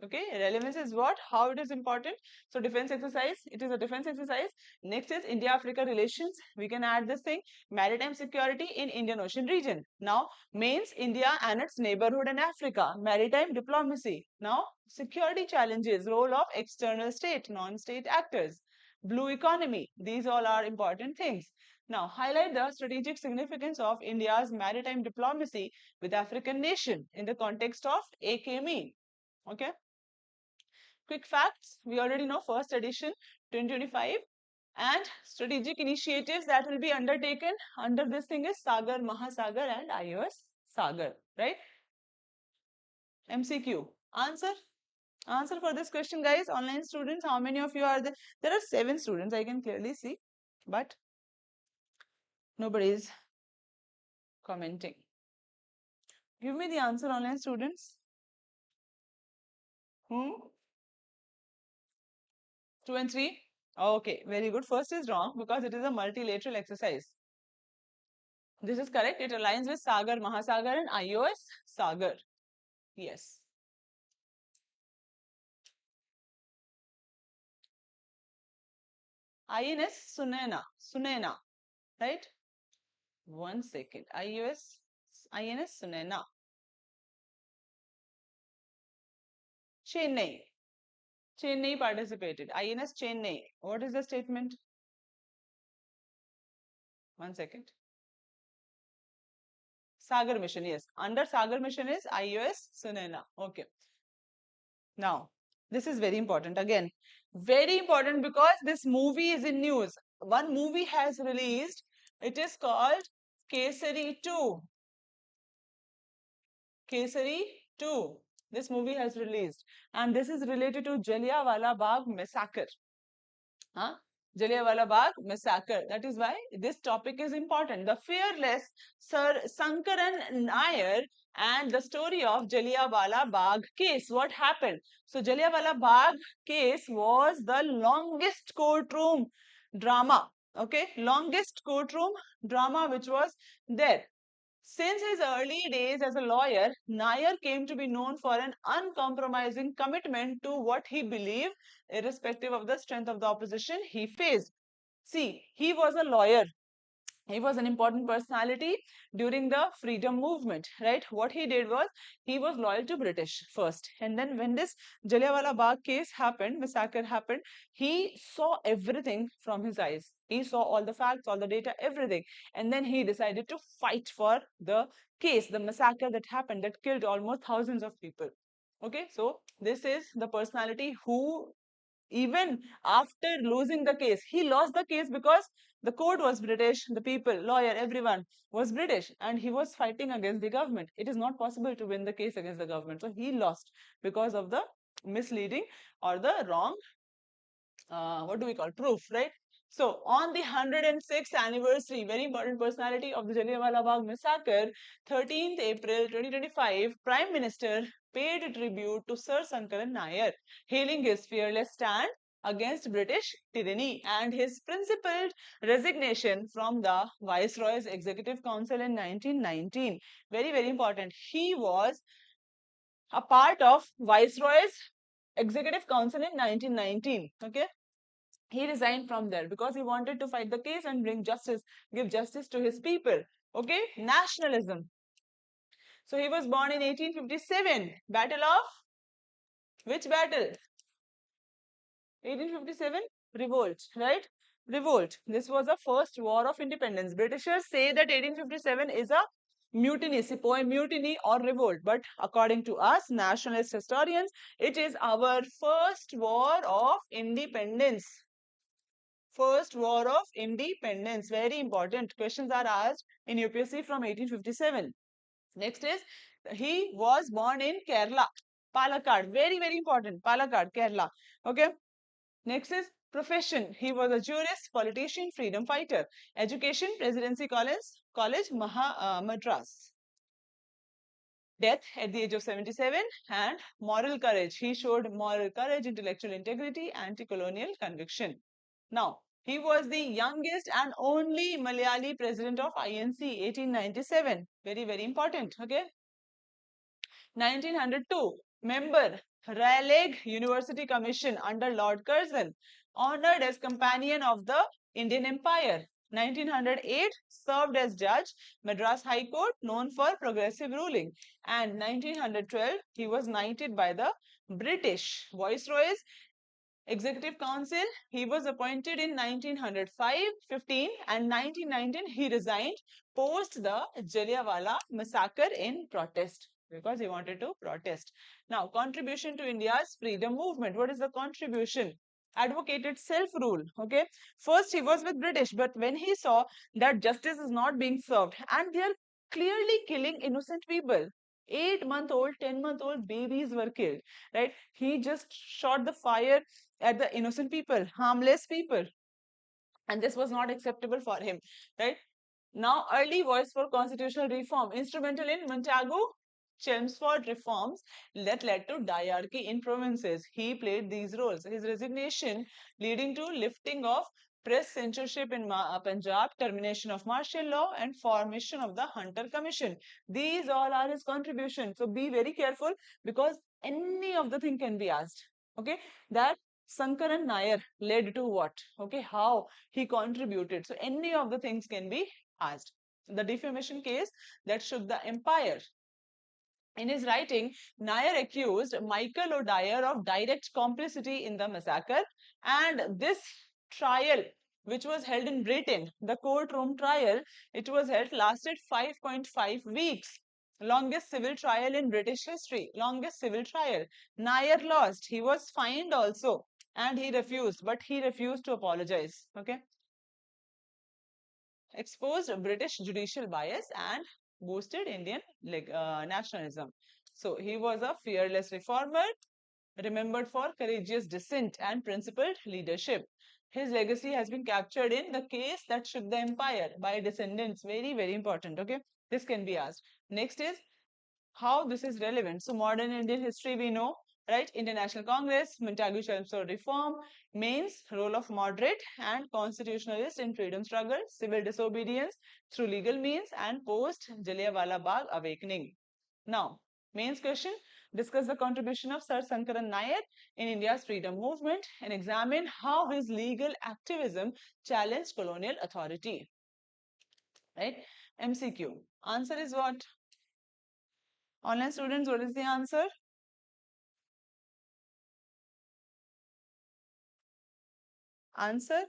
Okay, relevance is what? How it is important. So defense exercise, it is a defense exercise. Next is India-Africa relations. We can add this thing. Maritime security in Indian Ocean region. Now, means India and its neighborhood in Africa. Maritime diplomacy. Now, security challenges, role of external state, non-state actors. Blue economy. These all are important things. Now, highlight the strategic significance of India's maritime diplomacy with African nation in the context of AKME. Okay. Quick facts, we already know first edition 2025 and strategic initiatives that will be undertaken under this thing is Sagar, Mahasagar and IOS Sagar, right? MCQ. Answer? Answer for this question, guys. Online students, how many of you are there? There are 7 students, I can clearly see, but nobody is commenting. Give me the answer, online students. 2 and 3? Okay, very good. First is wrong because it is a multilateral exercise. This is correct. It aligns with Sagar, Mahasagar and IOS Sagar. Yes. INS Sunena, right? 1 second. INS Sunena. Chennai participated. INS Chennai. What is the statement? 1 second. Sagar mission, yes. Under Sagar mission is IOS Sunena. Okay. Now, this is very important. Again, very important because this movie is in news. One movie has released. It is called Kesari 2. Kesari 2. This movie has released. And this is related to Jallianwala Bagh massacre. Huh? Jallianwala Bagh massacre. That is why this topic is important. The fearless Sir Sankaran Nair and the story of Jallianwala Bagh case. What happened? So Jallianwala Bagh case was the longest courtroom drama. Okay, longest courtroom drama which was there. Since his early days as a lawyer, Nair came to be known for an uncompromising commitment to what he believed, irrespective of the strength of the opposition he faced. See, he was a lawyer. He was an important personality during the freedom movement, right? What he did was he was loyal to British first, and then when this Jallianwala Bagh case happened, massacre happened, he saw everything from his eyes. He saw all the facts, all the data, everything, and then he decided to fight for the case, the massacre that happened that killed almost thousands of people. Okay, so this is the personality who even after losing the case, he lost the case because the court was British, the people, lawyer, everyone was British, and he was fighting against the government. It is not possible to win the case against the government. So he lost because of the misleading or the wrong, what do we call, proof, right? So on the 106th anniversary, very important personality of the Jallianwala Bagh massacre, 13th April 2025, Prime Minister paid tribute to Sir Sankaran Nair, hailing his fearless stand against British tyranny and his principled resignation from the Viceroy's Executive Council in 1919. Very, very important. He was a part of Viceroy's Executive Council in 1919. Okay. He resigned from there because he wanted to fight the case and bring justice, give justice to his people. Okay, nationalism. So he was born in 1857. Battle of which battle? 1857 revolt, right? Revolt. This was the first war of independence. Britishers say that 1857 is a mutiny, sepoy mutiny or revolt. But according to us, nationalist historians, it is our first war of independence. First War of Independence. Very important. Questions are asked in UPSC from 1857. Next is, he was born in Kerala, Palakkad. Very, very important. Palakkad, Kerala. Okay. Next is profession. He was a jurist, politician, freedom fighter. Education, Presidency College, Madras. Death at the age of 77 and moral courage. He showed moral courage, intellectual integrity, anti-colonial conviction. Now, he was the youngest and only Malayali president of INC, 1897. Very, very important. Okay. 1902, member, Raleigh University Commission under Lord Curzon, honored as Companion of the Indian Empire. 1908, served as judge, Madras High Court, known for progressive ruling. And 1912, he was knighted by the British Viceroy's Executive Council. He was appointed in 1905, 15, and 1919 he resigned post the Jallianwala massacre in protest because he wanted to protest. Now, contribution to India's freedom movement. What is the contribution? Advocated self-rule. Okay. First, he was with British, but when he saw that justice is not being served and they are clearly killing innocent people, 8-month-old, 10-month-old babies were killed, right? He just shot the fire at the innocent people, harmless people. And this was not acceptable for him, right? Now, early voice for constitutional reform, instrumental in Montagu Chelmsford reforms that led to diarchy in provinces. He played these roles. His resignation leading to lifting of press censorship in Punjab, termination of martial law, and formation of the Hunter Commission. These all are his contributions. So be very careful because any of the thing can be asked. Okay, that Sankaran Nair led to what? Okay, how he contributed. So any of the things can be asked. The defamation case that shook the empire. In his writing, Nair accused Michael O'Dyer of direct complicity in the massacre, and this trial, which was held in Britain, the courtroom trial, it was held, lasted 5.5 weeks. Longest civil trial in British history, longest civil trial. Nair lost. He was fined also, and he refused, but he refused to apologize. Okay. Exposed British judicial bias and boosted Indian nationalism. So he was a fearless reformer, remembered for courageous dissent and principled leadership. His legacy has been captured in the case that shook the empire by descendants. Very, very important. Okay, this can be asked. Next is how this is relevant. So modern Indian history we know, right? International Congress, Montagu Chelmsford reform, Maine's role of moderate and constitutionalist in freedom struggle, civil disobedience through legal means, and post Jallianwala Bagh awakening. Now, Maine's question, discuss the contribution of Sir Sankaran Nair in India's freedom movement and examine how his legal activism challenged colonial authority. Right? MCQ. Answer is what? Online students, what is the answer? Answer?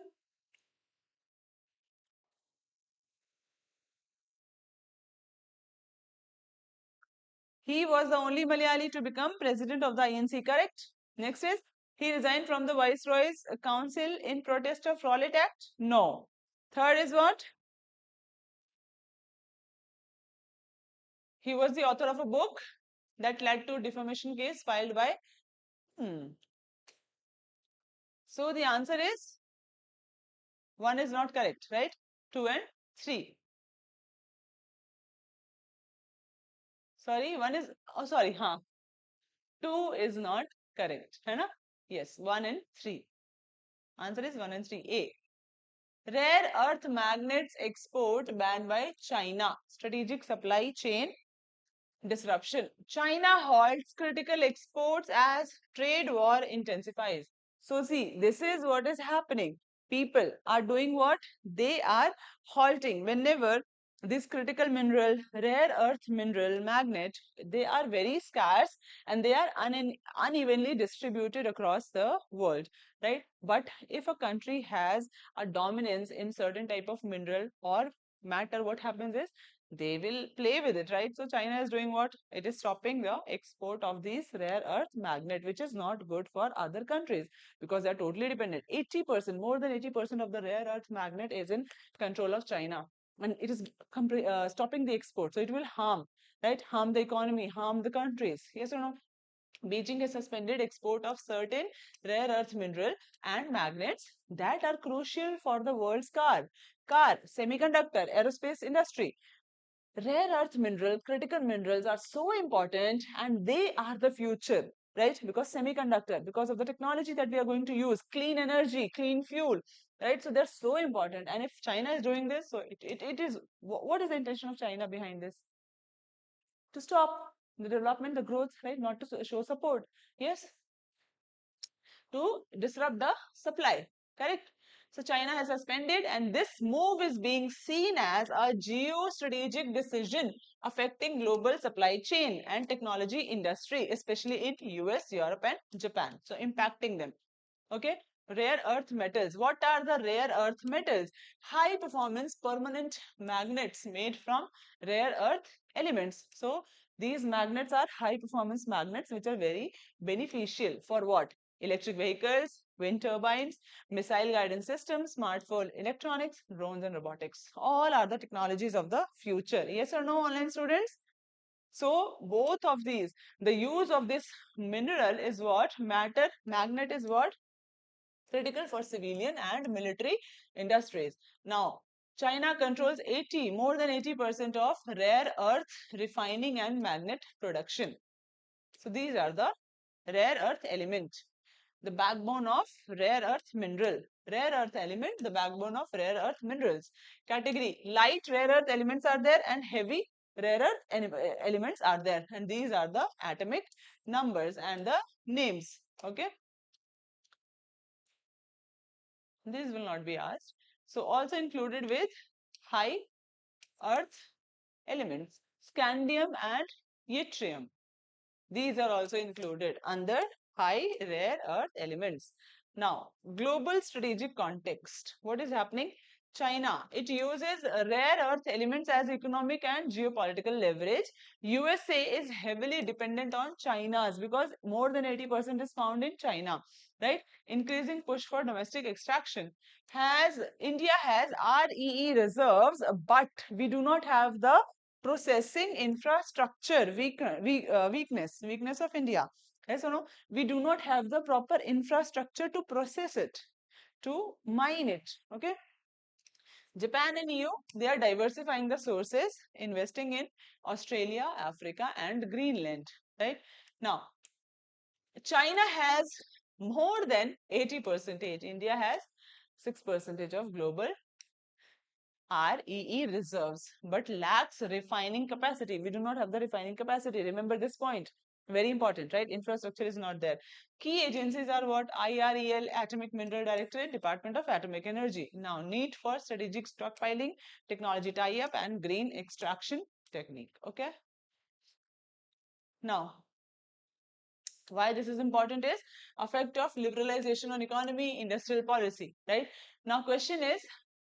He was the only Malayali to become president of the INC, correct? Next is, he resigned from the Viceroy's Council in protest of Rowlatt Act? No. Third is what? He was the author of a book that led to defamation case filed by... So the answer is, 1 is not correct, right? 2 and 3. Sorry, 1 is... Oh, sorry, huh. 2 is not correct, है ना? Yes, 1 and 3. Answer is 1 and 3. A. Rare earth magnets export banned by China. Strategic supply chain disruption. China halts critical exports as trade war intensifies. So see, this is what is happening. People are doing what? They are halting whenever this critical mineral, rare earth mineral magnet, they are very scarce and they are unevenly distributed across the world, right? But if a country has a dominance in certain type of mineral or matter, what happens is they will play with it, right? So China is doing what? It is stopping the export of these rare earth magnet, which is not good for other countries because they're totally dependent. 80%, more than 80% of the rare earth magnet is in control of China. And it is stopping the export. So it will harm, right? Harm the economy, harm the countries. Yes or no? Beijing has suspended export of certain rare earth mineral and magnets that are crucial for the world's car, semiconductor, aerospace industry. Rare earth mineral, critical minerals are so important and they are the future, right? Because semiconductor, because of the technology that we are going to use, clean energy, clean fuel, right? So they're so important. And if China is doing this, so it is, what is the intention of China behind this? To stop, The development, the growth, right? Not to show support. Yes, to disrupt the supply. Correct? So China has suspended, and this move is being seen as a geostrategic decision affecting global supply chain and technology industry, especially in US, Europe, and Japan. So impacting them. Okay. Rare earth metals. What are the rare earth metals? High performance permanent magnets made from rare earth elements. So these magnets are high performance magnets which are very beneficial for what? Electric vehicles, wind turbines, missile guidance systems, smartphone electronics, drones and robotics. All are the technologies of the future. Yes or no, online students? So both of these, the use of this mineral is what? Matter, magnet is what? Critical for civilian and military industries. Now, China controls more than 80% of rare earth refining and magnet production. So these are the rare earth element, the backbone of rare earth mineral. Rare earth element, the backbone of rare earth minerals. Category, light rare earth elements are there and heavy rare earth elements are there. And these are the atomic numbers and the names. Okay. This will not be asked. So also included with high earth elements, scandium and yttrium. These are also included under high rare earth elements. Now, global strategic context. What is happening? China, it uses rare earth elements as economic and geopolitical leverage. USA is heavily dependent on China's because more than 80% is found in China, right? Increasing push for domestic extraction. India has REE reserves, but we do not have the processing infrastructure weakness of India. Yes or no? We do not have the proper infrastructure to process it, to mine it. Okay. Japan and EU, they are diversifying the sources, investing in Australia, Africa, and Greenland. Right now, China has more than 80%. India has 6% of global REE reserves, but lacks refining capacity. We do not have the refining capacity. Remember this point. Very important, right? Infrastructure is not there. Key agencies are what? IREL, Atomic Mineral Directorate, Department of Atomic Energy. Now, need for strategic stockpiling, technology tie-up, and green extraction technique. Okay. Now, why this is important is effect of liberalization on economy, industrial policy, right? Now, question is,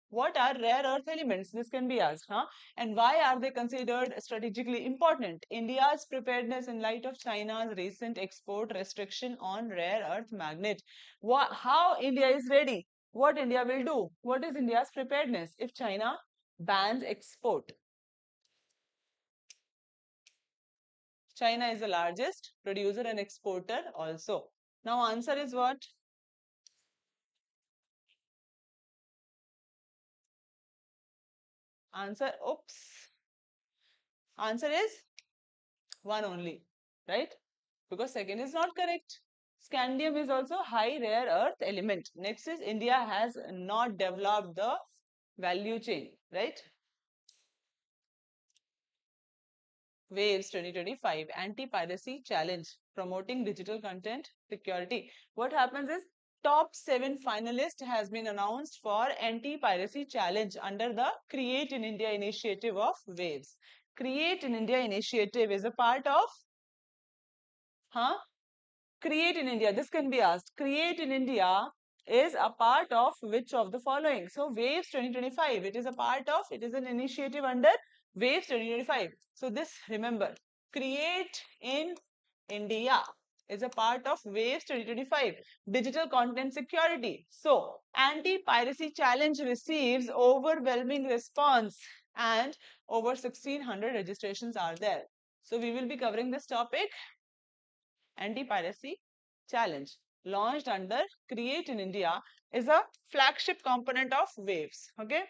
what are rare earth elements? This can be asked, huh? And why are they considered strategically important? India's preparedness in light of China's recent export restriction on rare earth magnet. How India is ready? What India will do? What is India's preparedness if China bans export? China is the largest producer and exporter also. Now answer is what? Answer, oops. Answer is one only, right? Because second is not correct. Scandium is also high rare earth element. Next is India has not developed the value chain, right? Waves 2025 anti-piracy challenge promoting digital content security. What happens is top 7 finalist has been announced for anti-piracy challenge under the Create in India initiative of Waves. Create in India initiative is a part of, huh? Create in India. This can be asked. Create in India is a part of which of the following? So Waves 2025. It is a part of. It is an initiative under Waves 2025. So this remember. Create in India is a part of Waves 2025. Digital content security. So anti-piracy challenge receives overwhelming response and over 1600 registrations are there. So we will be covering this topic. Anti-piracy challenge launched under Create in India is a flagship component of Waves. Okay,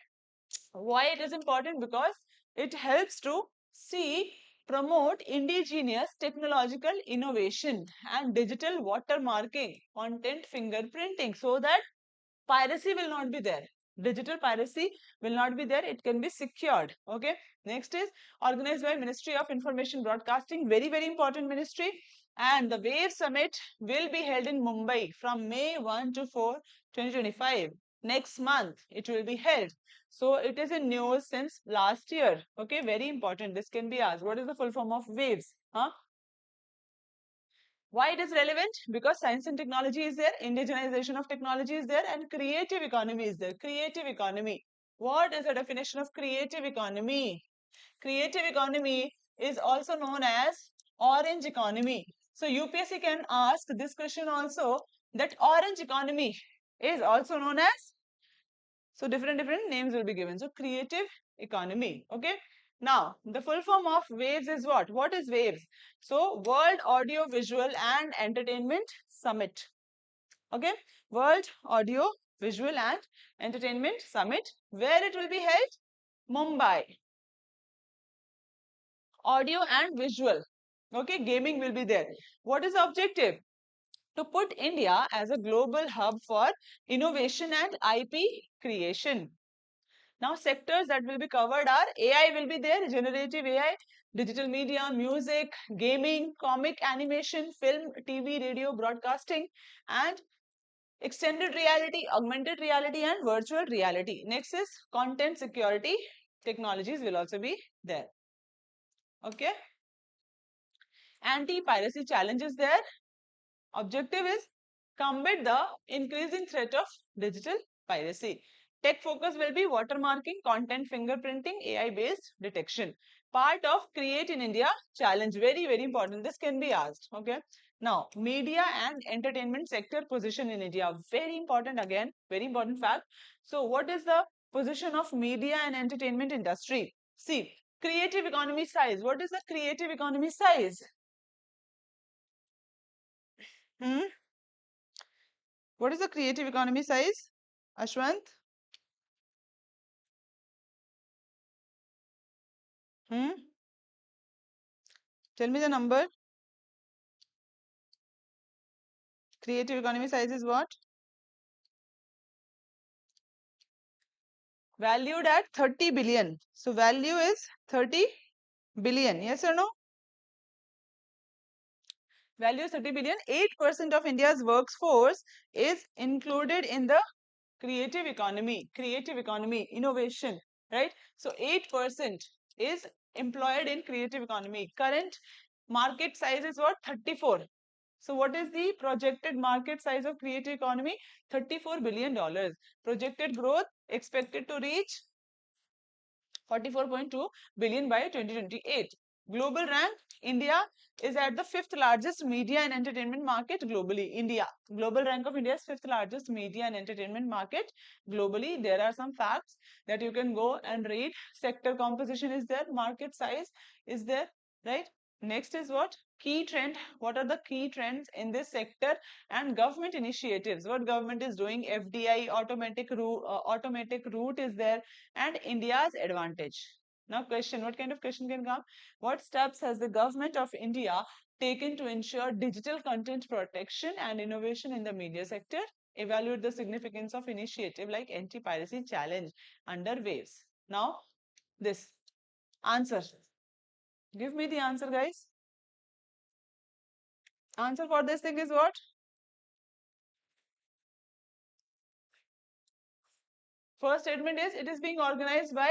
why it is important? Because it helps to promote indigenous technological innovation and digital watermarking, content fingerprinting, so that piracy will not be there. Digital piracy will not be there. It can be secured. Okay. Next is organized by Ministry of Information Broadcasting. Very, very important ministry. And the WAVE Summit will be held in Mumbai from May 1 to 4, 2025. Next month, it will be held. So it is in news since last year. Okay, very important. This can be asked. What is the full form of WAVES? Huh? Why it is relevant? Because science and technology is there, indigenization of technology is there, and creative economy is there. Creative economy. What is the definition of creative economy? Creative economy is also known as orange economy. So UPSC can ask this question also, that orange economy is also known as, so different names will be given. So creative economy. Okay. Now the full form of WAVES is what? What is WAVES? So World Audio Visual and Entertainment Summit. Okay. World Audio Visual and Entertainment Summit. Where it will be held? Mumbai. Audio and visual. Okay. Gaming will be there. What is the objective? To put India as a global hub for innovation and IP creation. Now, sectors that will be covered are AI will be there, generative AI, digital media, music, gaming, comic animation, film, TV, radio, broadcasting, and extended reality, augmented reality, and virtual reality. Next is content security. Technologies will also be there. Okay. Anti-piracy challenge is there. Objective is combat the increasing threat of digital piracy. Tech focus will be watermarking, content fingerprinting, AI-based detection. Part of Create in India challenge. Very, very important. This can be asked. Okay. Now, media and entertainment sector position in India. Very important again. Very important fact. So, what is the position of media and entertainment industry? See, creative economy size. What is the creative economy size? Hmm? What is the creative economy size? Ashwant? Hmm? Tell me the number. Creative economy size is what? Valued at 30 billion. So value is 30 billion. Yes or no? Value is 30 billion. 8% of India's workforce is included in the creative economy, innovation, right? So 8% is employed in creative economy. Current market size is what? 34. So what is the projected market size of creative economy? $34 billion. Projected growth expected to reach 44.2 billion by 2028. Global rank, India is at the fifth largest media and entertainment market globally. India, global rank of India is fifth largest media and entertainment market globally. There are some facts that you can go and read. Sector composition is there, market size is there, right? Next is what? Key trend. What are the key trends in this sector? And government initiatives. What government is doing? FDI, automatic route is there, and India's advantage. Now question, what kind of question can come? What steps has the government of India taken to ensure digital content protection and innovation in the media sector? Evaluate the significance of initiative like anti-piracy challenge under WAVES. Now this answer. Give me the answer, guys. Answer for this thing is what? First statement is it is being organized by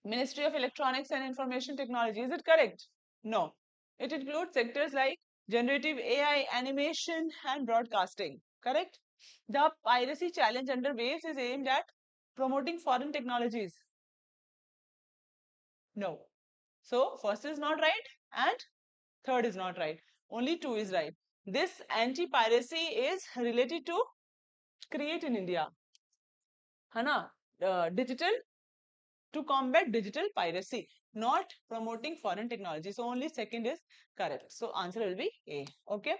Ministry of Electronics and Information Technology. Is it correct? No. It includes sectors like generative AI, animation, and broadcasting. Correct? The piracy challenge under WAVES is aimed at promoting foreign technologies. No. So, first is not right and third is not right. Only two is right. This anti-piracy is related to Create in India. Hana? Digital, to combat digital piracy, not promoting foreign technology. So only second is correct. So answer will be A. Okay.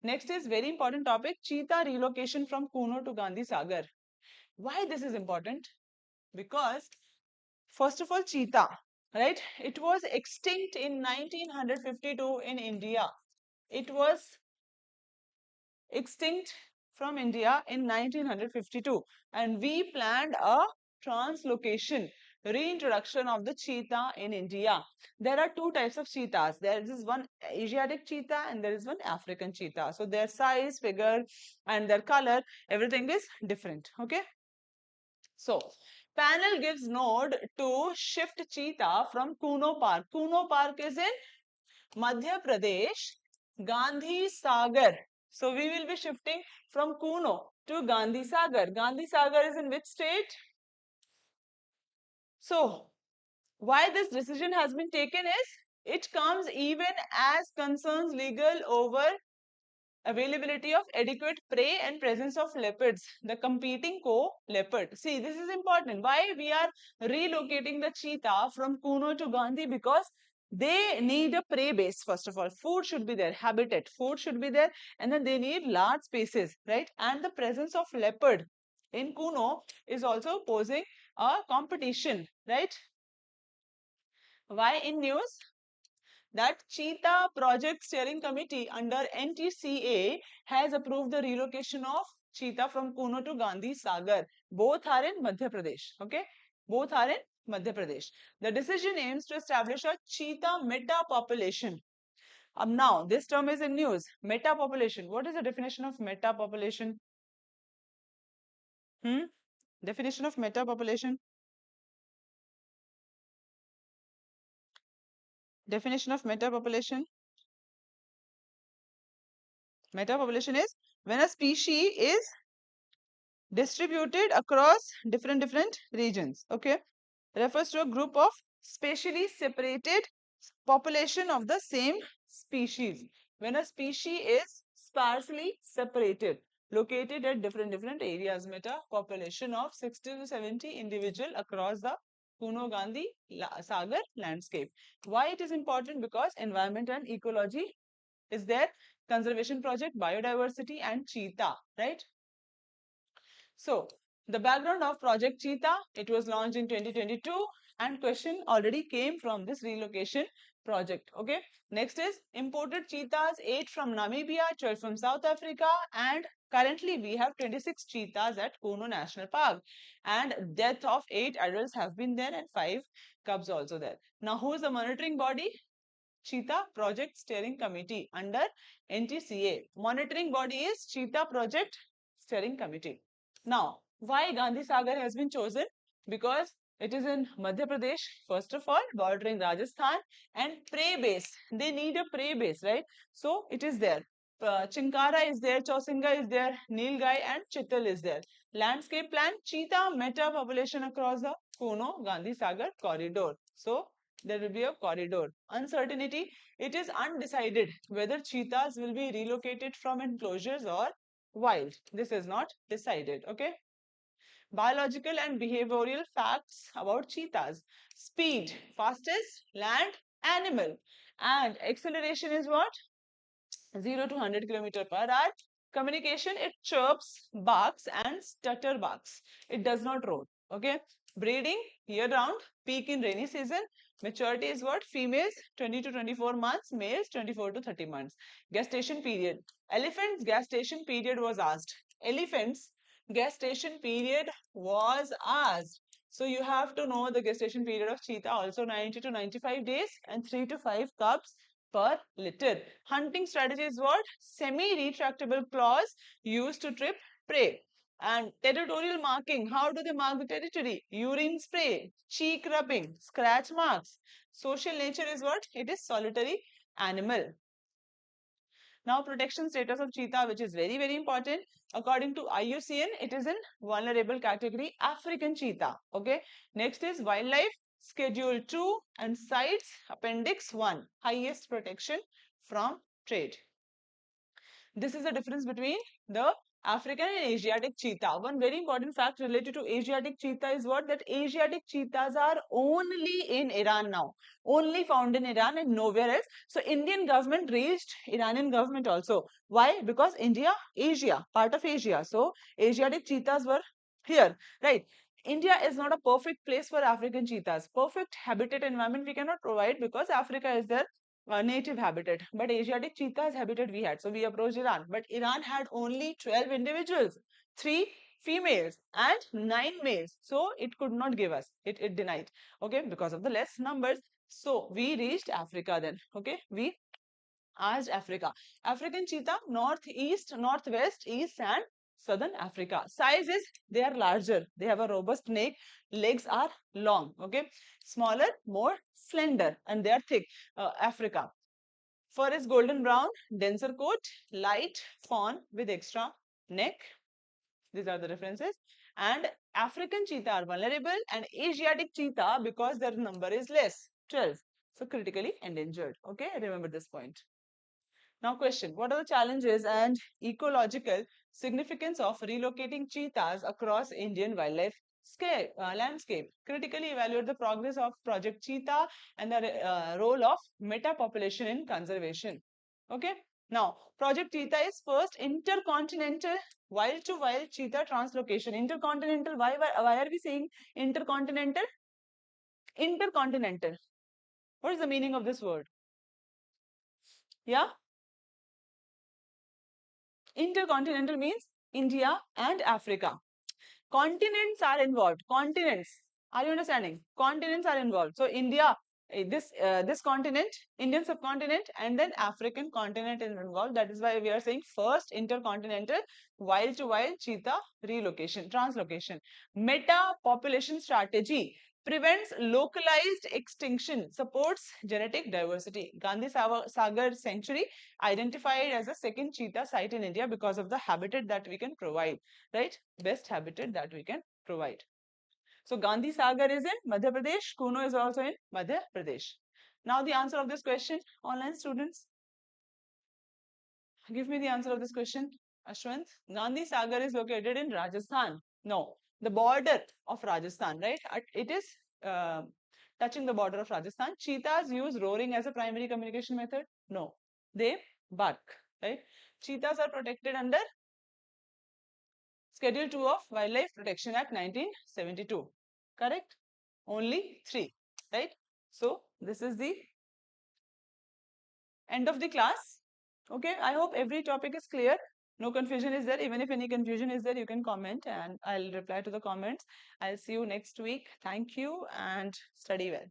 Next is very important topic, cheetah relocation from Kuno to Gandhi Sagar. Why this is important? Because first of all, cheetah, right? It was extinct in 1952 in India. It was extinct from India in 1952, and we planned a translocation, reintroduction of the cheetah in India. There are two types of cheetahs. There is one Asiatic cheetah and there is one African cheetah. So their size, figure, and their color, everything is different. Okay. So panel gives node to shift cheetah from Kuno Park. Kuno Park is in Madhya Pradesh, Gandhi Sagar. So we will be shifting from Kuno to Gandhi Sagar. Gandhi Sagar is in which state? So why this decision has been taken is it comes even as concerns legal over availability of adequate prey and presence of leopards, the competing co-leopard. See, this is important. Why we are relocating the cheetah from Kuno to Gandhi? Because they need a prey base. First of all, food should be there, habitat, food should be there, and then they need large spaces, right? And the presence of leopard in Kuno is also posing a competition, right? Why in news? That Cheetah Project Steering Committee under NTCA has approved the relocation of cheetah from Kuno to Gandhi Sagar. Both are in Madhya Pradesh. Okay, both are in Madhya Pradesh. The decision aims to establish a cheetah meta population. Now, this term is in news. Meta population. What is the definition of meta population? Definition of meta population. Definition of meta population. Meta population is when a species is distributed across different regions. Okay, refers to a group of spatially separated population of the same species. When a species is sparsely separated, located at different areas, meta population of 60 to 70 individual across the Kuno Gandhi Sagar landscape. Why it is important? Because environment and ecology is there, conservation project, biodiversity and cheetah, right? So the background of Project Cheetah, it was launched in 2022 and question already came from this relocation project. Okay. Next is imported cheetahs, 8 from Namibia, 12 from South Africa, and currently we have 26 cheetahs at Kuno National Park, and death of 8 adults have been there and 5 cubs also there. Now who is the monitoring body? Cheetah Project Steering Committee under NTCA. Monitoring body is Cheetah Project Steering Committee. Now, why Gandhi Sagar has been chosen? Because it is in Madhya Pradesh, first of all, bordering Rajasthan, and prey base. They need a prey base, right? So it is there. Chinkara is there, Chausinga is there, Nilgai and Chittal is there. Landscape plan, cheetah meta population across the Kuno Gandhi Sagar corridor. So there will be a corridor. Uncertainty, it is undecided whether cheetahs will be relocated from enclosures or wild. This is not decided. Okay. Biological and behavioral facts about cheetahs. Speed, fastest land animal. And acceleration is what? 0 to 100 km per hour. Communication, it chirps, barks and stutter barks. It does not roar. Okay. Breeding, year round, peak in rainy season. Maturity is what? Females 20 to 24 months, males 24 to 30 months. Gestation period. Elephants gestation period was asked. Elephants gestation period was asked. So you have to know the gestation period of cheetah also 90 to 95 days and 3 to 5 cubs per litter. Hunting strategy is what? Semi-retractable claws used to trip prey. And territorial marking, how do they mark the territory? Urine spray, cheek rubbing, scratch marks. Social nature is what? It is solitary animal. Now, protection status of cheetah, which is very important. According to IUCN, it is in vulnerable category African cheetah. Okay. Next is wildlife schedule 2 and CITES appendix 1, highest protection from trade. This is the difference between the African and Asiatic cheetah. One very important fact related to Asiatic cheetah is what? That Asiatic cheetahs are only in Iran now. Only found in Iran and nowhere else. So Indian government reached Iranian government also. Why? Because India, Asia, part of Asia. So Asiatic cheetahs were here, right? India is not a perfect place for African cheetahs. Perfect habitat environment we cannot provide because Africa is there. native habitat. But Asiatic cheetah's habitat we had. So we approached Iran. But Iran had only 12 individuals, 3 females and 9 males. So it could not give us. It denied. Okay, because of the less numbers. So we reached Africa then. Okay, we asked Africa. African cheetah, northeast, northwest, east, and southern Africa. Size is they are larger. They have a robust neck. Legs are long. Okay, smaller, more slender, and they are thick. Africa. Fur is golden brown, denser coat, light fawn with extra neck. These are the differences. And African cheetah are vulnerable, and Asiatic cheetah because their number is less, 12. So critically endangered. Okay, remember this point. Now question, what are the challenges and ecological significance of relocating cheetahs across Indian wildlife landscape? Critically evaluate the progress of Project Cheetah and the role of meta-population in conservation. Okay. Now, Project Cheetah is first intercontinental wild-to-wild cheetah translocation. Intercontinental, why are we saying intercontinental? Intercontinental. What is the meaning of this word? Yeah? Intercontinental means India and Africa. Continents are involved. Continents. Are you understanding? Continents are involved. So India, this continent, Indian subcontinent, and then African continent is involved. That is why we are saying first intercontinental wild to wild cheetah relocation, translocation. Meta population strategy prevents localized extinction, supports genetic diversity. Gandhi Sagar Sanctuary identified as a second cheetah site in India because of the habitat that we can provide, right? Best habitat that we can provide. So Gandhi Sagar is in Madhya Pradesh, Kuno is also in Madhya Pradesh. Now the answer of this question, online students, give me the answer of this question. Ashwant, Gandhi Sagar is located in Rajasthan. No, the border of Rajasthan, right? It is uh, touching the border of Rajasthan. Cheetahs use roaring as a primary communication method. No, they bark, right? Cheetahs are protected under Schedule 2 of Wildlife Protection Act 1972. Correct? Only 3, right? So this is the end of the class. Okay, I hope every topic is clear. No confusion is there. Even if any confusion is there, you can comment and I'll reply to the comments. I'll see you next week. Thank you and study well.